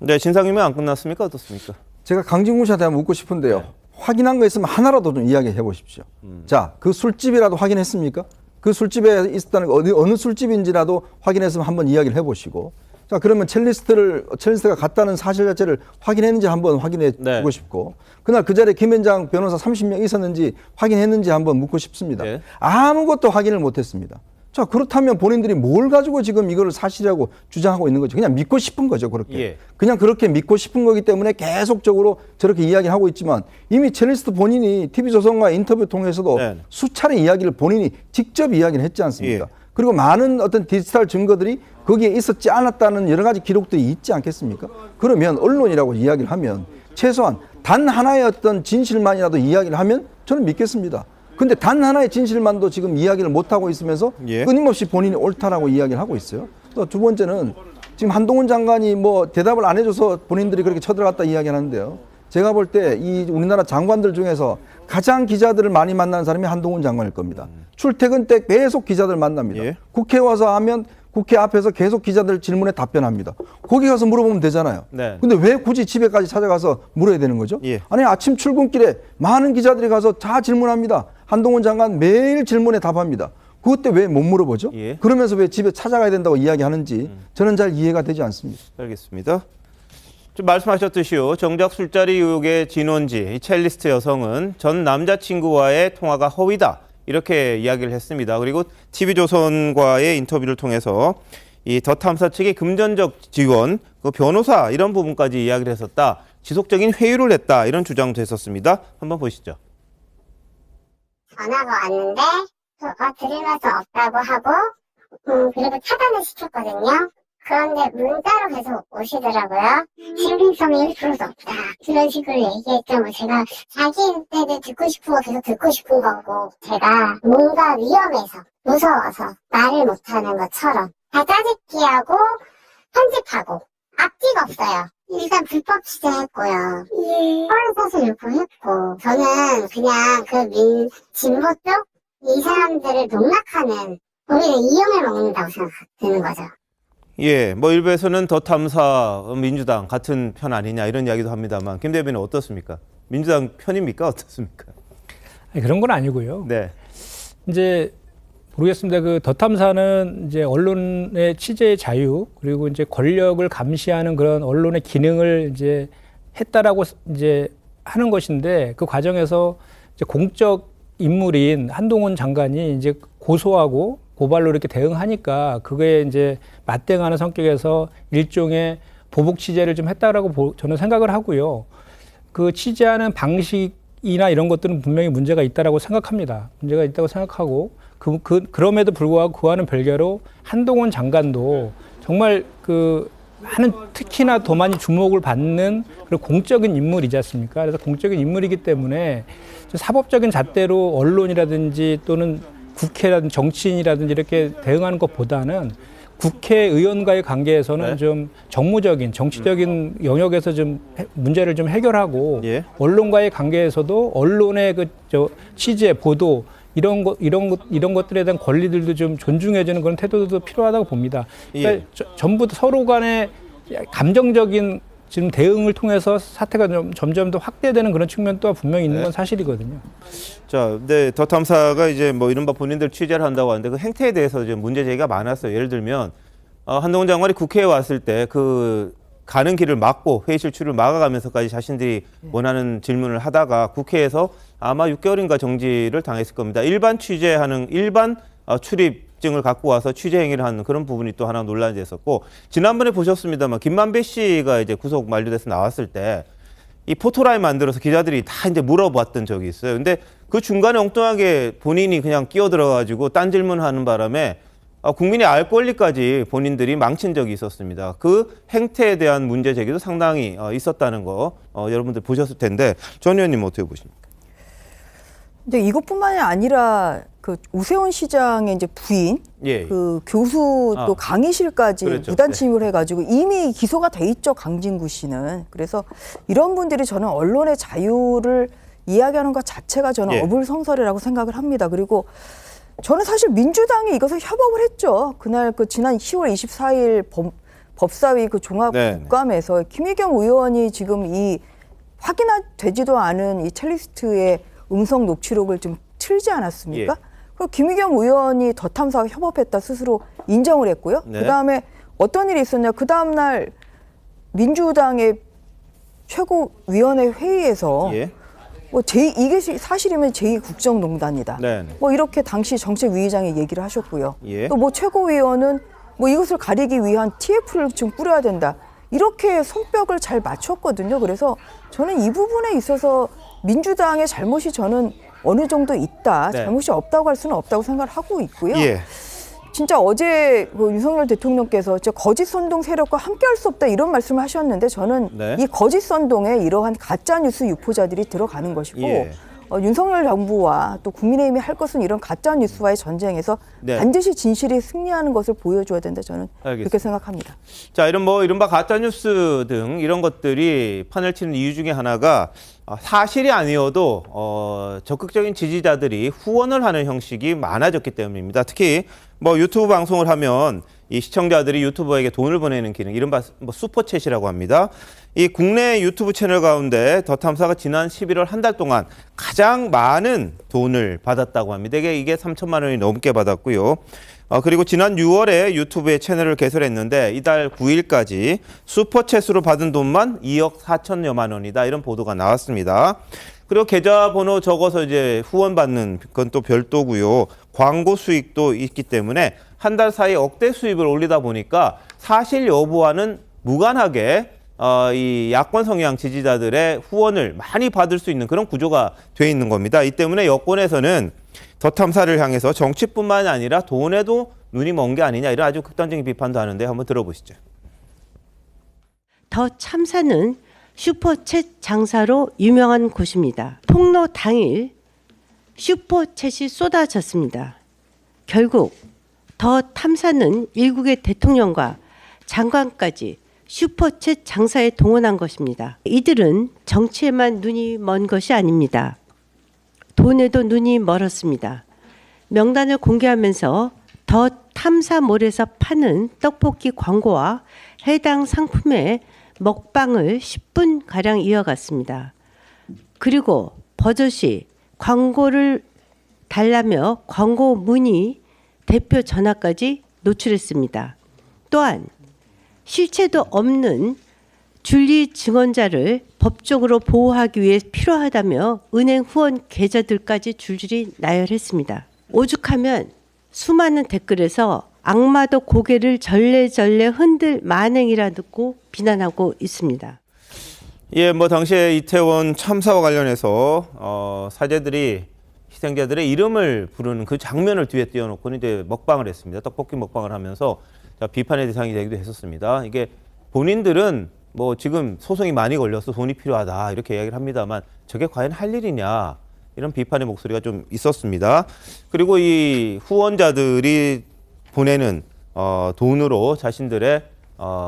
네, 진상규명 안 끝났습니까? 어떻습니까? 제가 강진구 씨한테 한번 묻고 싶은데요. 확인한 거 있으면 하나라도 좀 이야기해 보십시오. 자, 그 술집이라도 확인했습니까? 그 술집에 있었다는 어느 술집인지라도 확인했으면 한번 이야기를 해보시고, 자, 그러면 첼리스트가 갔다는 사실 자체를 확인했는지 한번 확인해 보고 싶고, 그날 그 자리에 김현장 변호사 30명 있었는지 확인했는지 한번 묻고 싶습니다. 아무것도 확인을 못했습니다. 자, 그렇다면 본인들이 뭘 가지고 지금 이거를 사실이라고 주장하고 있는 거죠? 그냥 믿고 싶은 거죠, 그렇게. 그냥 그렇게 믿고 싶은 거기 때문에 계속적으로 저렇게 이야기를 하고 있지만 이미 첼리스트 본인이 TV조선과의 인터뷰 통해서도 수차례 이야기를 본인이 직접 이야기를 했지 않습니까? 그리고 많은 어떤 디지털 증거들이 거기에 있었지 않았다는 여러 가지 기록들이 있지 않겠습니까? 그러면 언론이라고 이야기를 하면 최소한 단 하나의 어떤 진실만이라도 이야기를 하면 저는 믿겠습니다. 근데 단 하나의 진실만도 지금 이야기를 못하고 있으면서 끊임없이 본인이 옳다라고 이야기를 하고 있어요. 또 두 번째는 지금 한동훈 장관이 뭐 대답을 안 해줘서 본인들이 그렇게 쳐들어갔다 이야기하는데요. 제가 볼 때 이 우리나라 장관들 중에서 가장 기자들을 많이 만나는 사람이 한동훈 장관일 겁니다. 출퇴근 때 계속 기자들 만납니다. 국회 와서 하면 국회 앞에서 계속 기자들 질문에 답변합니다. 거기 가서 물어보면 되잖아요. 근데 왜 굳이 집에까지 찾아가서 물어야 되는 거죠? 아니, 아침 출근길에 많은 기자들이 가서 다 질문합니다. 한동훈 장관 매일 질문에 답합니다. 그것 때 왜 못 물어보죠? 그러면서 왜 집에 찾아가야 된다고 이야기하는지 저는 잘 이해가 되지 않습니다. 알겠습니다. 좀 말씀하셨듯이요, 정작 술자리 의혹의 진원지 이 첼리스트 여성은 전 남자친구와의 통화가 허위다 이렇게 이야기를 했습니다. 그리고 TV조선과의 인터뷰를 통해서 이 더 탐사 측의 금전적 지원, 그 변호사 이런 부분까지 이야기를 했었다. 지속적인 회유를 했다 이런 주장도 했었습니다. 한번 보시죠. 전화가 왔는데 저가 들으면서 없다고 하고 그리고 차단을 시켰거든요. 그런데 문자로 계속 오시더라고요. 신빙성이 1%도 없다. 그런 식으로 얘기했죠. 뭐 제가 자기한테는 듣고 싶은 거 계속 듣고 싶은 거고 제가 뭔가 위험해서 무서워서 말을 못하는 것처럼 다 짜집기하고 편집하고 앞뒤가 없어요. 일단 불법 취재했고요. 허위사실 유포했고 저는 그냥 그 진보 쪽 이 사람들을 농락하는 우리는 이용해 먹는다고 생각되는 거죠. 예, 뭐 일부에서는 더 탐사 민주당 같은 편 아니냐 이런 이야기도 합니다만 김 대변인 어떻습니까? 민주당 편입니까? 어떻습니까? 아니, 그런 건 아니고요. 네. 이제 모르겠습니다. 그 더 탐사는 이제 언론의 취재의 자유 그리고 이제 권력을 감시하는 그런 언론의 기능을 이제 했다라고 이제 하는 것인데 그 과정에서 이제 공적 인물인 한동훈 장관이 이제 고소하고 고발로 이렇게 대응하니까 그게 이제 맞대응하는 성격에서 일종의 보복 취재를 좀 했다라고 저는 생각을 하고요. 그 취재하는 방식이나 이런 것들은 분명히 문제가 있다라고 생각합니다. 문제가 있다고 생각하고 그럼에도 불구하고 그와는 별개로 한동훈 장관도 정말 특히나 더 많이 주목을 받는 그런 공적인 인물이지 않습니까? 그래서 공적인 인물이기 때문에 사법적인 잣대로 언론이라든지 또는 국회라든지 정치인이라든지 이렇게 대응하는 것보다는 국회의원과의 관계에서는 좀 정무적인 정치적인 영역에서 좀 문제를 좀 해결하고 언론과의 관계에서도 언론의 취재 보도 이런 것들에 대한 권리들도 좀 존중해주는 그런 태도도 필요하다고 봅니다. 그러니까 전부 서로 간의 감정적인 지금 대응을 통해서 사태가 점점 더 확대되는 그런 측면도 분명히 있는 건 사실이거든요. 자, 네, 더 탐사가 이제 뭐 이른바 본인들 취재를 한다고 하는데 그 행태에 대해서 이제 문제 제기가 많았어요. 예를 들면 한동훈 장관이 국회에 왔을 때 그 가는 길을 막고 회의실 출입을 막아가면서까지 자신들이 원하는 질문을 하다가 국회에서 아마 6개월인가 정지를 당했을 겁니다. 일반 출입증을 갖고 와서 취재 행위를 하는 그런 부분이 또 하나 논란이 됐었고, 지난번에 보셨습니다만 김만배 씨가 이제 구속 만료돼서 나왔을 때 이 포토라인 만들어서 기자들이 다 이제 물어봤던 적이 있어요. 근데 그 중간에 엉뚱하게 본인이 그냥 끼어들어가지고 딴 질문하는 바람에 국민이 알 권리까지 본인들이 망친 적이 있었습니다. 그 행태에 대한 문제 제기도 상당히 있었다는 거 여러분들 보셨을 텐데 전 의원님 어떻게 보십니까? 근데 이것뿐만이 아니라 그 오세훈 시장의 이제 부인, 그 교수 또 강의실까지 그렇죠. 무단 침입을 해가지고 이미 기소가 돼 있죠, 강진구 씨는. 그래서 이런 분들이 저는 언론의 자유를 이야기하는 것 자체가 저는 어불성설이라고 생각을 합니다. 그리고 저는 사실 민주당이 이것을 협업을 했죠. 그날 지난 10월 24일 법사위 그 종합국감에서 김의겸 의원이 지금 이 확인되지도 않은 이 첼리스트의 음성 녹취록을 좀 틀지 않았습니까? 그리고 김의겸 의원이 더 탐사와 협업했다 스스로 인정을 했고요. 그다음에 어떤 일이 있었냐? 그 다음 날 민주당의 최고위원회 회의에서 이게 사실이면 제2국정농단이다. 뭐 이렇게 당시 정책위의장이 얘기를 하셨고요. 또 최고위원은 이것을 가리기 위한 TF를 좀 뿌려야 된다. 이렇게 성벽을 잘 맞췄거든요. 그래서 저는 이 부분에 있어서 민주당의 잘못이 저는 어느 정도 있다. 잘못이 없다고 할 수는 없다고 생각을 하고 있고요. 진짜 어제 윤석열 대통령께서 거짓 선동 세력과 함께할 수 없다 이런 말씀을 하셨는데 저는 이 거짓 선동에 이러한 가짜 뉴스 유포자들이 들어가는 것이고 윤석열 정부와 또 국민의힘이 할 것은 이런 가짜 뉴스와의 전쟁에서 반드시 진실이 승리하는 것을 보여줘야 된다. 저는 그렇게 생각합니다. 자, 이른바 가짜 뉴스 등 이런 것들이 판을 치는 이유 중에 하나가 사실이 아니어도 적극적인 지지자들이 후원을 하는 형식이 많아졌기 때문입니다. 특히 유튜브 방송을 하면 이 시청자들이 유튜버에게 돈을 보내는 기능, 이른바 슈퍼챗이라고 합니다. 이 국내 유튜브 채널 가운데 더 탐사가 지난 11월 한 달 동안 가장 많은 돈을 받았다고 합니다. 이게 3천만 원이 넘게 받았고요. 그리고 지난 6월에 유튜브에 채널을 개설했는데 이달 9일까지 슈퍼챗으로 받은 돈만 2억 4천여만 원이다. 이런 보도가 나왔습니다. 그리고 계좌번호 적어서 이제 후원받는 건 또 별도고요. 광고 수익도 있기 때문에 한 달 사이 억대 수입을 올리다 보니까 사실 여부와는 무관하게 이 야권 성향 지지자들의 후원을 많이 받을 수 있는 그런 구조가 돼 있는 겁니다. 이 때문에 여권에서는 더 탐사를 향해서 정치뿐만 아니라 돈에도 눈이 먼 게 아니냐 이런 아주 극단적인 비판도 하는데 한번 들어보시죠. 더 탐사는 슈퍼챗 장사로 유명한 곳입니다. 폭로 당일 슈퍼챗이 쏟아졌습니다. 결국 더 탐사는 일국의 대통령과 장관까지 슈퍼챗 장사에 동원한 것입니다. 이들은 정치에만 눈이 먼 것이 아닙니다. 돈에도 눈이 멀었습니다. 명단을 공개하면서 더 탐사몰에서 파는 떡볶이 광고와 해당 상품의 먹방을 10분가량 이어갔습니다. 그리고 버젓이 광고를 달라며 광고 문의 대표 전화까지 노출했습니다. 또한 실체도 없는 줄리 증언자를 법적으로 보호하기 위해 필요하다며 은행 후원 계좌들까지 줄줄이 나열했습니다. 오죽하면 수많은 댓글에서 악마도 고개를 절레절레 흔들 만행이라고 비난하고 있습니다. 예, 뭐 당시에 이태원 참사와 관련해서 사제들이 희생자들의 이름을 부르는 그 장면을 뒤에 띄워놓고 이제 먹방을 했습니다. 떡볶이 먹방을 하면서 비판의 대상이 되기도 했었습니다. 이게 본인들은 뭐 지금 소송이 많이 걸려서 돈이 필요하다 이렇게 이야기를 합니다만 저게 과연 할 일이냐 이런 비판의 목소리가 좀 있었습니다. 그리고 이 후원자들이 보내는 돈으로 자신들의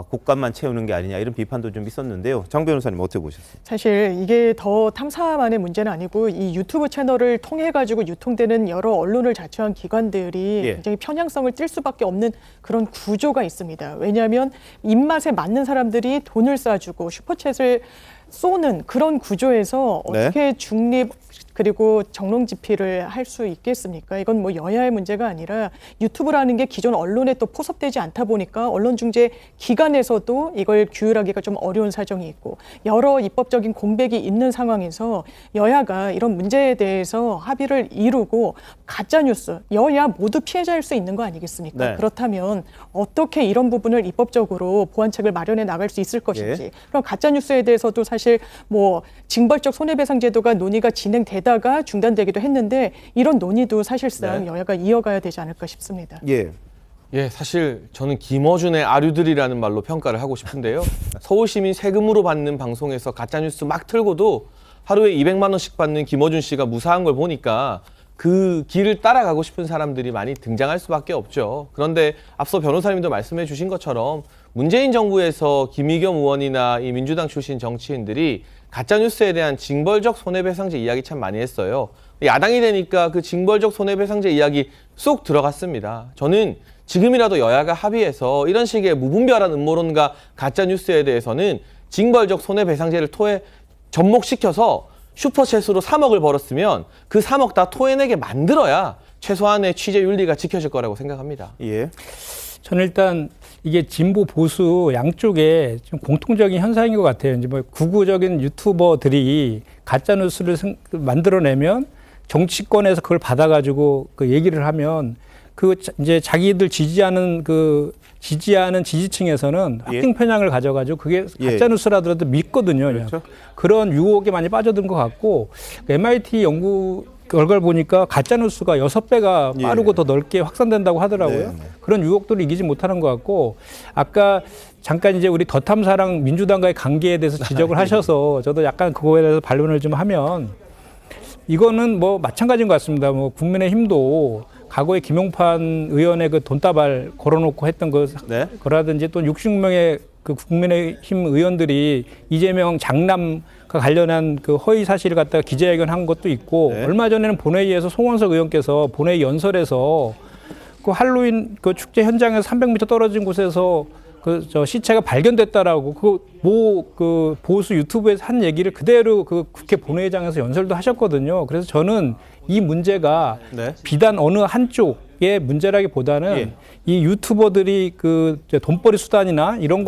곳간만 채우는 게 아니냐 이런 비판도 좀 있었는데요. 장 변호사님 어떻게 보셨어요? 사실 이게 더 탐사만의 문제는 아니고 이 유튜브 채널을 통해 가지고 유통되는 여러 언론을 자처한 기관들이 굉장히 편향성을 띌 수밖에 없는 그런 구조가 있습니다. 왜냐하면 입맛에 맞는 사람들이 돈을 쏴주고 슈퍼챗을 쏘는 그런 구조에서 어떻게 중립 그리고 정론 집필을 할 수 있겠습니까? 이건 뭐 여야의 문제가 아니라 유튜브라는 게 기존 언론에 또 포섭되지 않다 보니까 언론중재 기관에서도 이걸 규율하기가 좀 어려운 사정이 있고 여러 입법적인 공백이 있는 상황에서 여야가 이런 문제에 대해서 합의를 이루고 가짜뉴스, 여야 모두 피해자일 수 있는 거 아니겠습니까? 네. 그렇다면 어떻게 이런 부분을 입법적으로 보완책을 마련해 나갈 수 있을 것인지 그럼 가짜뉴스에 대해서도 사실 뭐 징벌적 손해배상 제도가 논의가 진행되다가 중단되기도 했는데 이런 논의도 사실상 여야가 이어가야 되지 않을까 싶습니다. 예, 사실 저는 김어준의 아류들이라는 말로 평가를 하고 싶은데요. 서울시민 세금으로 받는 방송에서 가짜뉴스 막 틀고도 하루에 200만 원씩 받는 김어준 씨가 무사한 걸 보니까 그 길을 따라가고 싶은 사람들이 많이 등장할 수밖에 없죠. 그런데 앞서 변호사님도 말씀해 주신 것처럼 문재인 정부에서 김의겸 의원이나 이 민주당 출신 정치인들이 가짜뉴스에 대한 징벌적 손해배상제 이야기 참 많이 했어요. 야당이 되니까 그 징벌적 손해배상제 이야기 쏙 들어갔습니다. 저는 지금이라도 여야가 합의해서 이런 식의 무분별한 음모론과 가짜뉴스에 대해서는 징벌적 손해배상제를 접목시켜서 슈퍼챗으로 3억을 벌었으면 그 3억 다 토해내게 만들어야 최소한의 취재 윤리가 지켜질 거라고 생각합니다. 예. 저는 일단 이게 진보 보수 양쪽에 좀 공통적인 현상인 것 같아요. 이제 뭐 구구적인 유튜버들이 가짜 뉴스를 만들어내면 정치권에서 그걸 받아가지고 그 얘기를 하면 그 이제 자기들 지지하는 지지층에서는 확증 편향을 가져가지고 그게 가짜 뉴스라더라도 믿거든요. 그렇죠. 그런 유혹에 많이 빠져든 것 같고 MIT 연구 결과를 보니까 가짜 뉴스가 6배가 빠르고 더 넓게 확산된다고 하더라고요. 그런 유혹들을 이기지 못하는 것 같고 아까 잠깐 이제 우리 더탐사랑 민주당과의 관계에 대해서 지적을 하셔서 저도 약간 그거에 대해서 반론을 좀 하면 이거는 뭐 마찬가지인 것 같습니다. 뭐 국민의힘도 과거에 김용판 의원의 그 돈다발 걸어놓고 했던 거라든지 또 60명의 그 국민의힘 의원들이 이재명 장남과 관련한 그 허위 사실을 갖다가 기자회견한 것도 있고 얼마 전에는 본회의에서 송원석 의원께서 본회의 연설에서 그 할로윈 그 축제 현장에서 300m 떨어진 곳에서 저 시체가 발견됐다라고 그 보수 유튜브에서 한 얘기를 그대로 그 국회 본회의장에서 연설도 하셨거든요. 그래서 저는 이 문제가 비단 어느 한쪽의 문제라기보다는 이 유튜버들이 그 돈벌이 수단이나 이런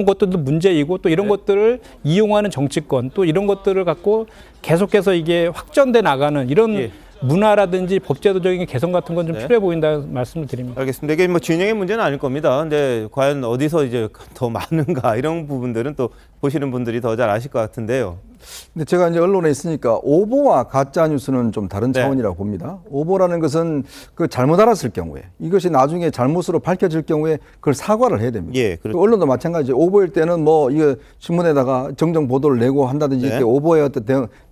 것들도 문제이고 또 이런 것들을 이용하는 정치권 또 이런 것들을 갖고 계속해서 이게 확전돼 나가는 이런 문화라든지 법제도적인 개선 같은 건 좀 필요해 보인다는 말씀을 드립니다. 알겠습니다. 이게 뭐 진영의 문제는 아닐 겁니다. 근데 과연 어디서 이제 더 많은가 이런 부분들은 또 보시는 분들이 더 잘 아실 것 같은데요. 근데 제가 이제 언론에 있으니까 오보와 가짜 뉴스는 좀 다른 차원이라고 봅니다. 오보라는 것은 그 잘못 알았을 경우에 이것이 나중에 잘못으로 밝혀질 경우에 그걸 사과를 해야 됩니다. 그렇죠. 언론도 마찬가지죠. 오보일 때는 뭐 이거 신문에다가 정정 보도를 내고 한다든지 이렇게 오보에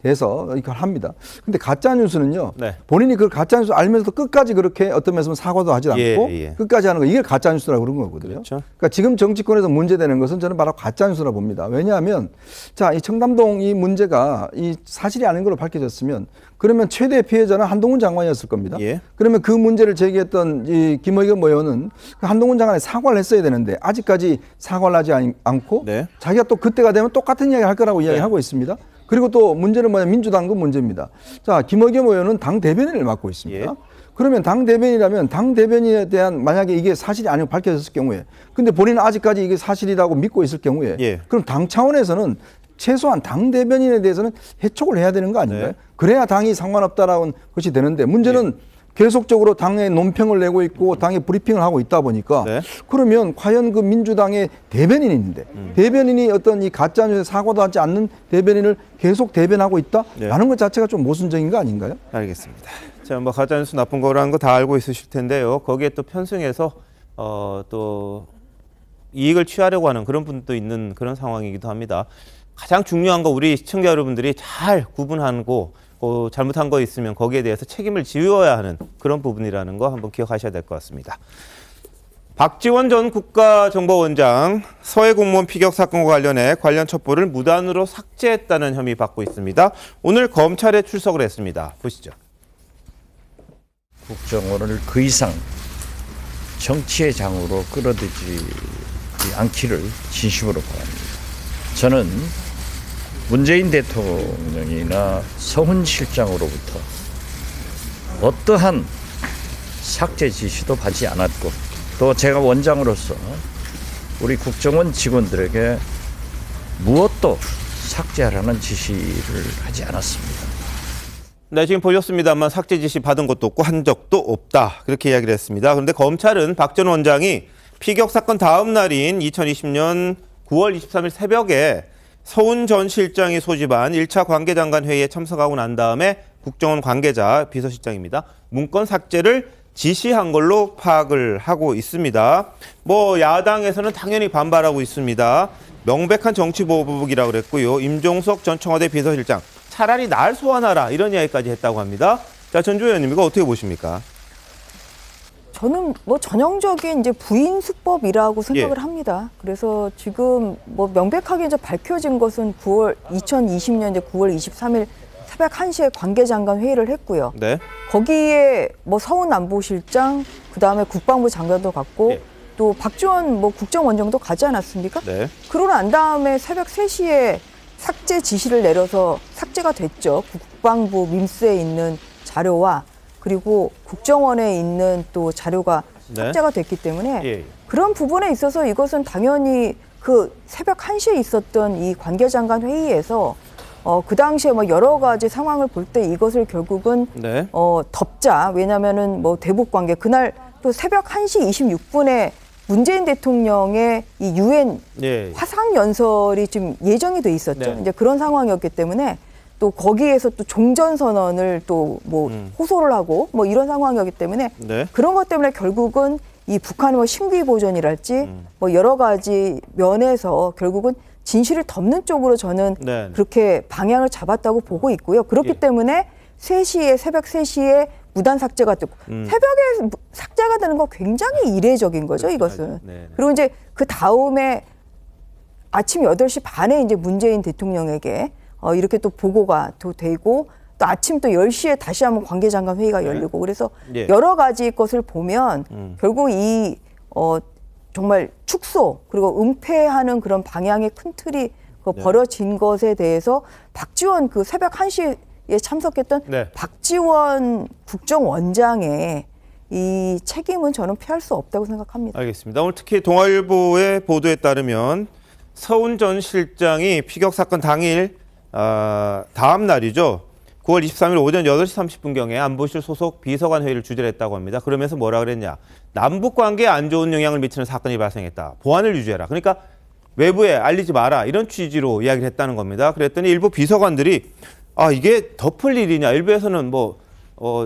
대해서 이걸 합니다. 근데 가짜 뉴스는요. 본인이 그 가짜 뉴스 알면서도 끝까지 그렇게 어떤 면에서 사과도 하지 않고 끝까지 하는 거 이게 가짜 뉴스라고 그런 거거든요. 그렇죠. 그러니까 지금 정치권에서 문제되는 것은 저는 바로 가짜 뉴스라고 봅니다. 왜냐하면 자, 이 청담동 이 문제가 이 사실이 아닌 걸로 밝혀졌으면 그러면 최대 피해자는 한동훈 장관이었을 겁니다. 그러면 그 문제를 제기했던 이 김의겸 의원은 그 한동훈 장관에 사과를 했어야 되는데 아직까지 사과를 하지 않고 자기가 또 그때가 되면 똑같은 이야기 할 거라고 이야기하고 있습니다. 그리고 또 문제는 뭐냐면 민주당도 문제입니다. 자, 김의겸 의원은 당 대변인을 맡고 있습니다. 그러면 당 대변이라면 당 대변인에 대한 만약에 이게 사실이 아니고 밝혀졌을 경우에 근데 본인은 아직까지 이게 사실이라고 믿고 있을 경우에 예. 그럼 당 차원에서는 최소한 당 대변인에 대해서는 해촉을 해야 되는 거 아닌가요? 네. 그래야 당이 상관없다라는 것이 되는데 문제는 계속적으로 당에 논평을 내고 있고 당에 브리핑을 하고 있다 보니까 그러면 과연 그 민주당의 대변인이 있는데 대변인이 어떤 이 가짜뉴스에 사과도 하지 않는 대변인을 계속 대변하고 있다라는 것 자체가 좀 모순적인 거 아닌가요? 알겠습니다. 자, 뭐 가짜뉴스 나쁜 거라는 거 다 알고 있으실 텐데요. 거기에 또 편승해서 또 이익을 취하려고 하는 그런 분도 있는 그런 상황이기도 합니다. 가장 중요한 거 우리 시청자 여러분들이 잘 구분하고 잘못한 거 있으면 거기에 대해서 책임을 지어야 하는 그런 부분이라는 거 한번 기억하셔야 될 것 같습니다. 박지원 전 국가정보원장 서해 공무원 피격 사건과 관련해 관련 첩보를 무단으로 삭제했다는 혐의 받고 있습니다. 오늘 검찰에 출석을 했습니다. 보시죠. 국정원을 그 이상 정치의 장으로 끌어들이지 않기를 진심으로 바랍니다. 저는 문재인 대통령이나 서훈 실장으로부터 어떠한 삭제 지시도 받지 않았고 또 제가 원장으로서 우리 국정원 직원들에게 무엇도 삭제하라는 지시를 하지 않았습니다. 네, 지금 보셨습니다만 삭제 지시 받은 것도 없고 한 적도 없다. 그렇게 이야기를 했습니다. 그런데 검찰은 박 전 원장이 피격 사건 다음 날인 2020년 9월 23일 새벽에 서훈 전 실장이 소집한 1차 관계장관 회의에 참석하고 난 다음에 국정원 관계자 비서실장입니다. 문건 삭제를 지시한 걸로 파악을 하고 있습니다. 뭐 야당에서는 당연히 반발하고 있습니다. 명백한 정치보복이라고 그랬고요. 임종석 전 청와대 비서실장 차라리 날 소환하라 이런 이야기까지 했다고 합니다. 자, 전주 의원님 이거 어떻게 보십니까? 저는 뭐 전형적인 이제 부인 수법이라고 생각을 합니다. 그래서 지금 뭐 명백하게 이제 밝혀진 것은 2020년 이제 9월 23일 새벽 1시에 관계장관 회의를 했고요. 네. 거기에 뭐 서훈 안보실장, 그 다음에 국방부 장관도 갔고 또 박지원 뭐 국정원장도 가지 않았습니까? 네. 그러고 난 다음에 새벽 3시에 삭제 지시를 내려서 삭제가 됐죠. 국방부 민스에 있는 자료와 그리고 국정원에 있는 또 자료가 삭제가 됐기 때문에 그런 부분에 있어서 이것은 당연히 그 새벽 1시에 있었던 이 관계장관 회의에서 그 당시에 뭐 여러 가지 상황을 볼 때 이것을 결국은 덮자. 왜냐면은 뭐 대북 관계 그날 또 새벽 1시 26분에 문재인 대통령의 이 유엔 화상 연설이 지금 예정이 돼 있었죠. 이제 그런 상황이었기 때문에 또 거기에서 또 종전 선언을 또 뭐 호소를 하고 뭐 이런 상황이었기 때문에 그런 것 때문에 결국은 이 북한의 뭐 심기 보전이랄지 뭐 여러 가지 면에서 결국은 진실을 덮는 쪽으로 저는 그렇게 방향을 잡았다고 보고 있고요. 그렇기 때문에 새벽 3시에 무단 삭제가 됐고 새벽에 삭제가 되는 거 굉장히 이례적인 거죠, 이것은. 그리고 이제 그 다음에 아침 8시 반에 이제 문재인 대통령에게 이렇게 또 보고가 또 되고 또 아침 또 10시에 다시 한번 관계장관 회의가 열리고 그래서 여러 가지 것을 보면 결국 이 정말 축소 그리고 은폐하는 그런 방향의 큰 틀이 벌어진 것에 대해서 박지원 그 새벽 1시에 참석했던 박지원 국정원장의 이 책임은 저는 피할 수 없다고 생각합니다. 알겠습니다. 오늘 특히 동아일보의 보도에 따르면 서훈 전 실장이 피격 사건 당일 다음 날이죠. 9월 23일 오전 8시 30분경에 안보실 소속 비서관 회의를 주재를 했다고 합니다. 그러면서 뭐라 그랬냐. 남북 관계에 안 좋은 영향을 미치는 사건이 발생했다. 보안을 유지해라. 그러니까 외부에 알리지 마라. 이런 취지로 이야기를 했다는 겁니다. 그랬더니 일부 비서관들이 이게 덮을 일이냐. 일부에서는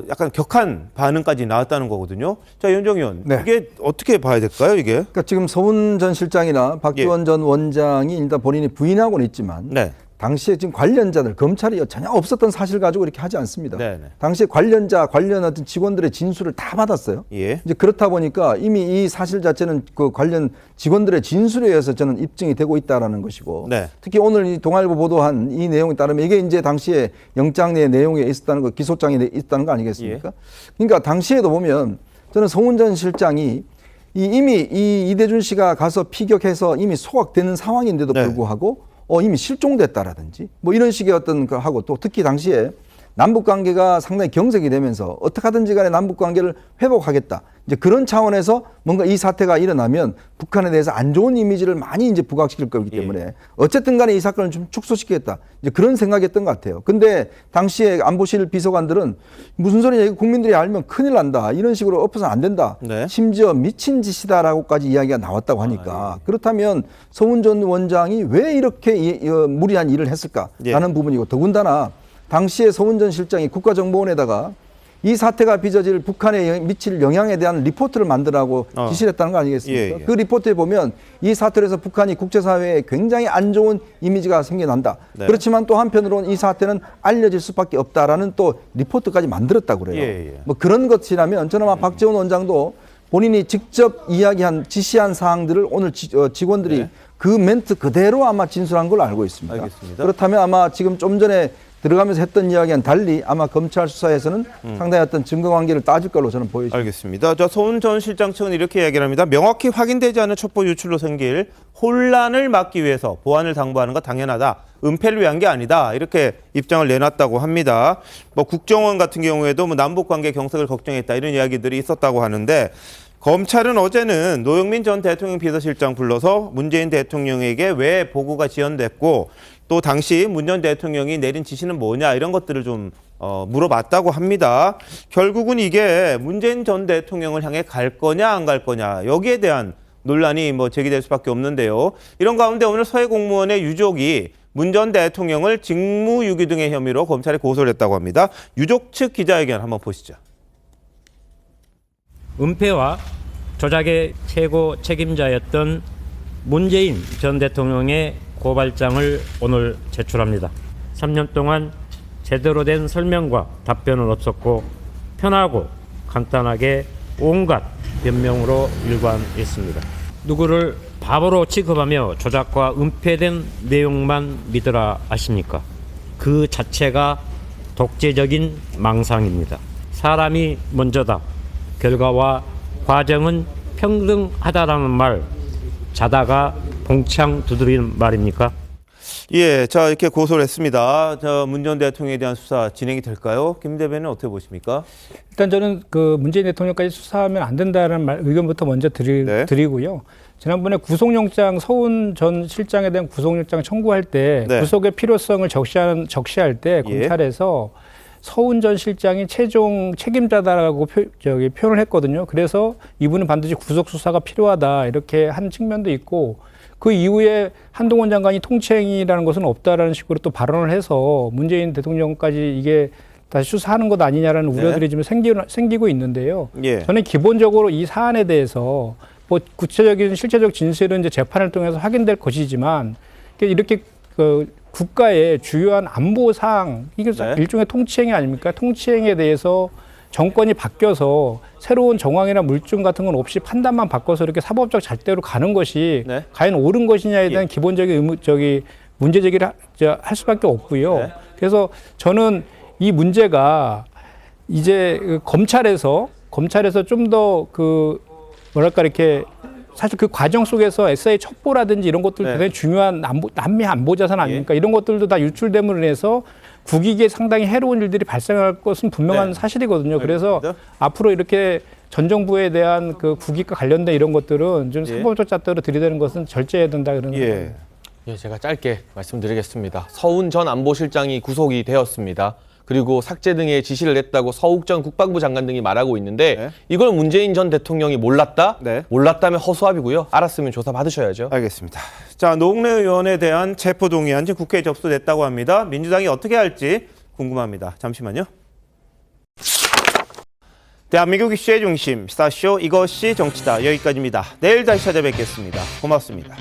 약간 격한 반응까지 나왔다는 거거든요. 자, 윤정희 의원. 이게 어떻게 봐야 될까요, 이게? 그러니까 지금 서훈 전 실장이나 박지원 전 원장이 일단 본인이 부인하고는 있지만 당시에 지금 관련자들, 검찰이 전혀 없었던 사실 가지고 이렇게 하지 않습니다. 당시에 관련 어떤 직원들의 진술을 다 받았어요. 이제 그렇다 보니까 이미 이 사실 자체는 그 관련 직원들의 진술에 의해서 저는 입증이 되고 있다라는 것이고 특히 오늘 이 동아일보 보도한 이 내용에 따르면 이게 이제 당시에 영장 내 내용에 있었다는 거, 기소장에 있었다는 거 아니겠습니까? 그러니까 당시에도 보면 저는 서훈 전 실장이 이미 이 이대준 씨가 가서 피격해서 이미 소각되는 상황인데도 불구하고 이미 실종됐다라든지 뭐 이런 식의 어떤 거 하고 또 특히 당시에 남북 관계가 상당히 경색이 되면서 어떻게 하든지 간에 남북 관계를 회복하겠다. 이제 그런 차원에서 뭔가 이 사태가 일어나면 북한에 대해서 안 좋은 이미지를 많이 이제 부각시킬 거기 때문에 어쨌든 간에 이 사건을 좀 축소시키겠다. 이제 그런 생각이었던 것 같아요. 근데 당시에 안보실 비서관들은 무슨 소리냐, 이거 국민들이 알면 큰일 난다. 이런 식으로 엎어서는 안 된다. 심지어 미친 짓이다라고까지 이야기가 나왔다고 하니까 그렇다면 서훈 전 원장이 왜 이렇게 무리한 일을 했을까라는 부분이고, 더군다나 당시에 서훈 전 실장이 국가정보원에다가 이 사태가 빚어질 북한에 미칠 영향에 대한 리포트를 만들라고 지시를 했다는 거 아니겠습니까? 그 리포트에 보면 이 사태로 해서 북한이 국제사회에 굉장히 안 좋은 이미지가 생겨난다. 그렇지만 또 한편으로는 이 사태는 알려질 수밖에 없다라는 또 리포트까지 만들었다고 그래요. 뭐 그런 것이라면 저는 아마 박지원 원장도 본인이 직접 이야기한 지시한 사항들을 오늘 직원들이 그 멘트 그대로 아마 진술한 걸로 알고 있습니다. 알겠습니다. 그렇다면 아마 지금 좀 전에 들어가면서 했던 이야기와는 달리 아마 검찰 수사에서는 상당히 어떤 증거관계를 따질 걸로 저는 보여집니다. 알겠습니다. 서훈 전 실장 측은 이렇게 이야기를 합니다. 명확히 확인되지 않은 첩보 유출로 생길 혼란을 막기 위해서 보안을 당부하는 건 당연하다. 은폐를 위한 게 아니다. 이렇게 입장을 내놨다고 합니다. 뭐 국정원 같은 경우에도 뭐 남북관계 경색을 걱정했다. 이런 이야기들이 있었다고 하는데, 검찰은 어제는 노영민 전 대통령 비서실장 불러서 문재인 대통령에게 왜 보고가 지연됐고 또 당시 문 전 대통령이 내린 지시는 뭐냐, 이런 것들을 좀 물어봤다고 합니다. 결국은 이게 문재인 전 대통령을 향해 갈 거냐 안 갈 거냐, 여기에 대한 논란이 뭐 제기될 수밖에 없는데요. 이런 가운데 오늘 서해 공무원의 유족이 문 전 대통령을 직무유기 등의 혐의로 검찰에 고소를 했다고 합니다. 유족 측 기자회견 한번 보시죠. 은폐와 조작의 최고 책임자였던 문재인 전 대통령의 고발장을 오늘 제출합니다. 3년 동안 제대로 된 설명과 답변은 없었고 편하고 간단하게 온갖 변명으로 일관했습니다. 누구를 바보로 취급하며 조작과 은폐된 내용만 믿으라 하십니까? 그 자체가 독재적인 망상입니다. 사람이 먼저다. 결과와 과정은 평등하다라는 말, 자다가 봉창 두드리는 말입니까? 자, 이렇게 고소를 했습니다. 문 전 대통령에 대한 수사 진행이 될까요? 김 대변인은 어떻게 보십니까? 일단 저는 그 문재인 대통령까지 수사하면 안 된다는 의견부터 먼저 드리고요. 지난번에 구속영장, 서훈 전 실장에 대한 구속영장 청구할 때 구속의 필요성을 적시할 때 검찰에서 서훈 전 실장이 최종 책임자다라고 표현을 했거든요. 그래서 이분은 반드시 구속 수사가 필요하다, 이렇게 한 측면도 있고, 그 이후에 한동훈 장관이 통치행위라는 것은 없다라는 식으로 또 발언을 해서 문재인 대통령까지 이게 다시 수사하는 것 아니냐라는 우려들이 지금 생기고 있는데요. 저는 기본적으로 이 사안에 대해서 뭐 구체적인 실체적 진실은 이제 재판을 통해서 확인될 것이지만, 이렇게 국가의 주요한 안보 사항, 이게 일종의 통치행위 아닙니까? 통치행위에 대해서 정권이 바뀌어서 새로운 정황이나 물증 같은 건 없이 판단만 바꿔서 이렇게 사법적 잣대로 가는 것이 과연 옳은 것이냐에 대한 기본적인 문제 제기를 할 수밖에 없고요. 그래서 저는 이 문제가 이제 검찰에서 좀 더 뭐랄까 이렇게 사실 그 과정 속에서 SI 첩보라든지 이런 것들 굉장히 중요한 남미 안보 자산 아닙니까? 이런 것들도 다 유출됨으로 인해서 국익에 상당히 해로운 일들이 발생할 것은 분명한 사실이거든요. 그래서 앞으로 이렇게 전 정부에 대한 그 국익과 관련된 이런 것들은 좀 사법적 잣대로 들이대는 것은 절제해야 된다, 그런 생각입니다. 제가 짧게 말씀드리겠습니다. 서훈 전 안보실장이 구속이 되었습니다. 그리고 삭제 등의 지시를 냈다고 서욱 전 국방부 장관 등이 말하고 있는데 이걸 문재인 전 대통령이 몰랐다? 몰랐다면 허수아비고요. 알았으면 조사 받으셔야죠. 알겠습니다. 자, 노웅래 의원에 대한 체포동의안 지금 국회에 접수됐다고 합니다. 민주당이 어떻게 할지 궁금합니다. 잠시만요. 대한민국 이슈의 중심, 스타쇼 이것이 정치다. 여기까지입니다. 내일 다시 찾아뵙겠습니다. 고맙습니다.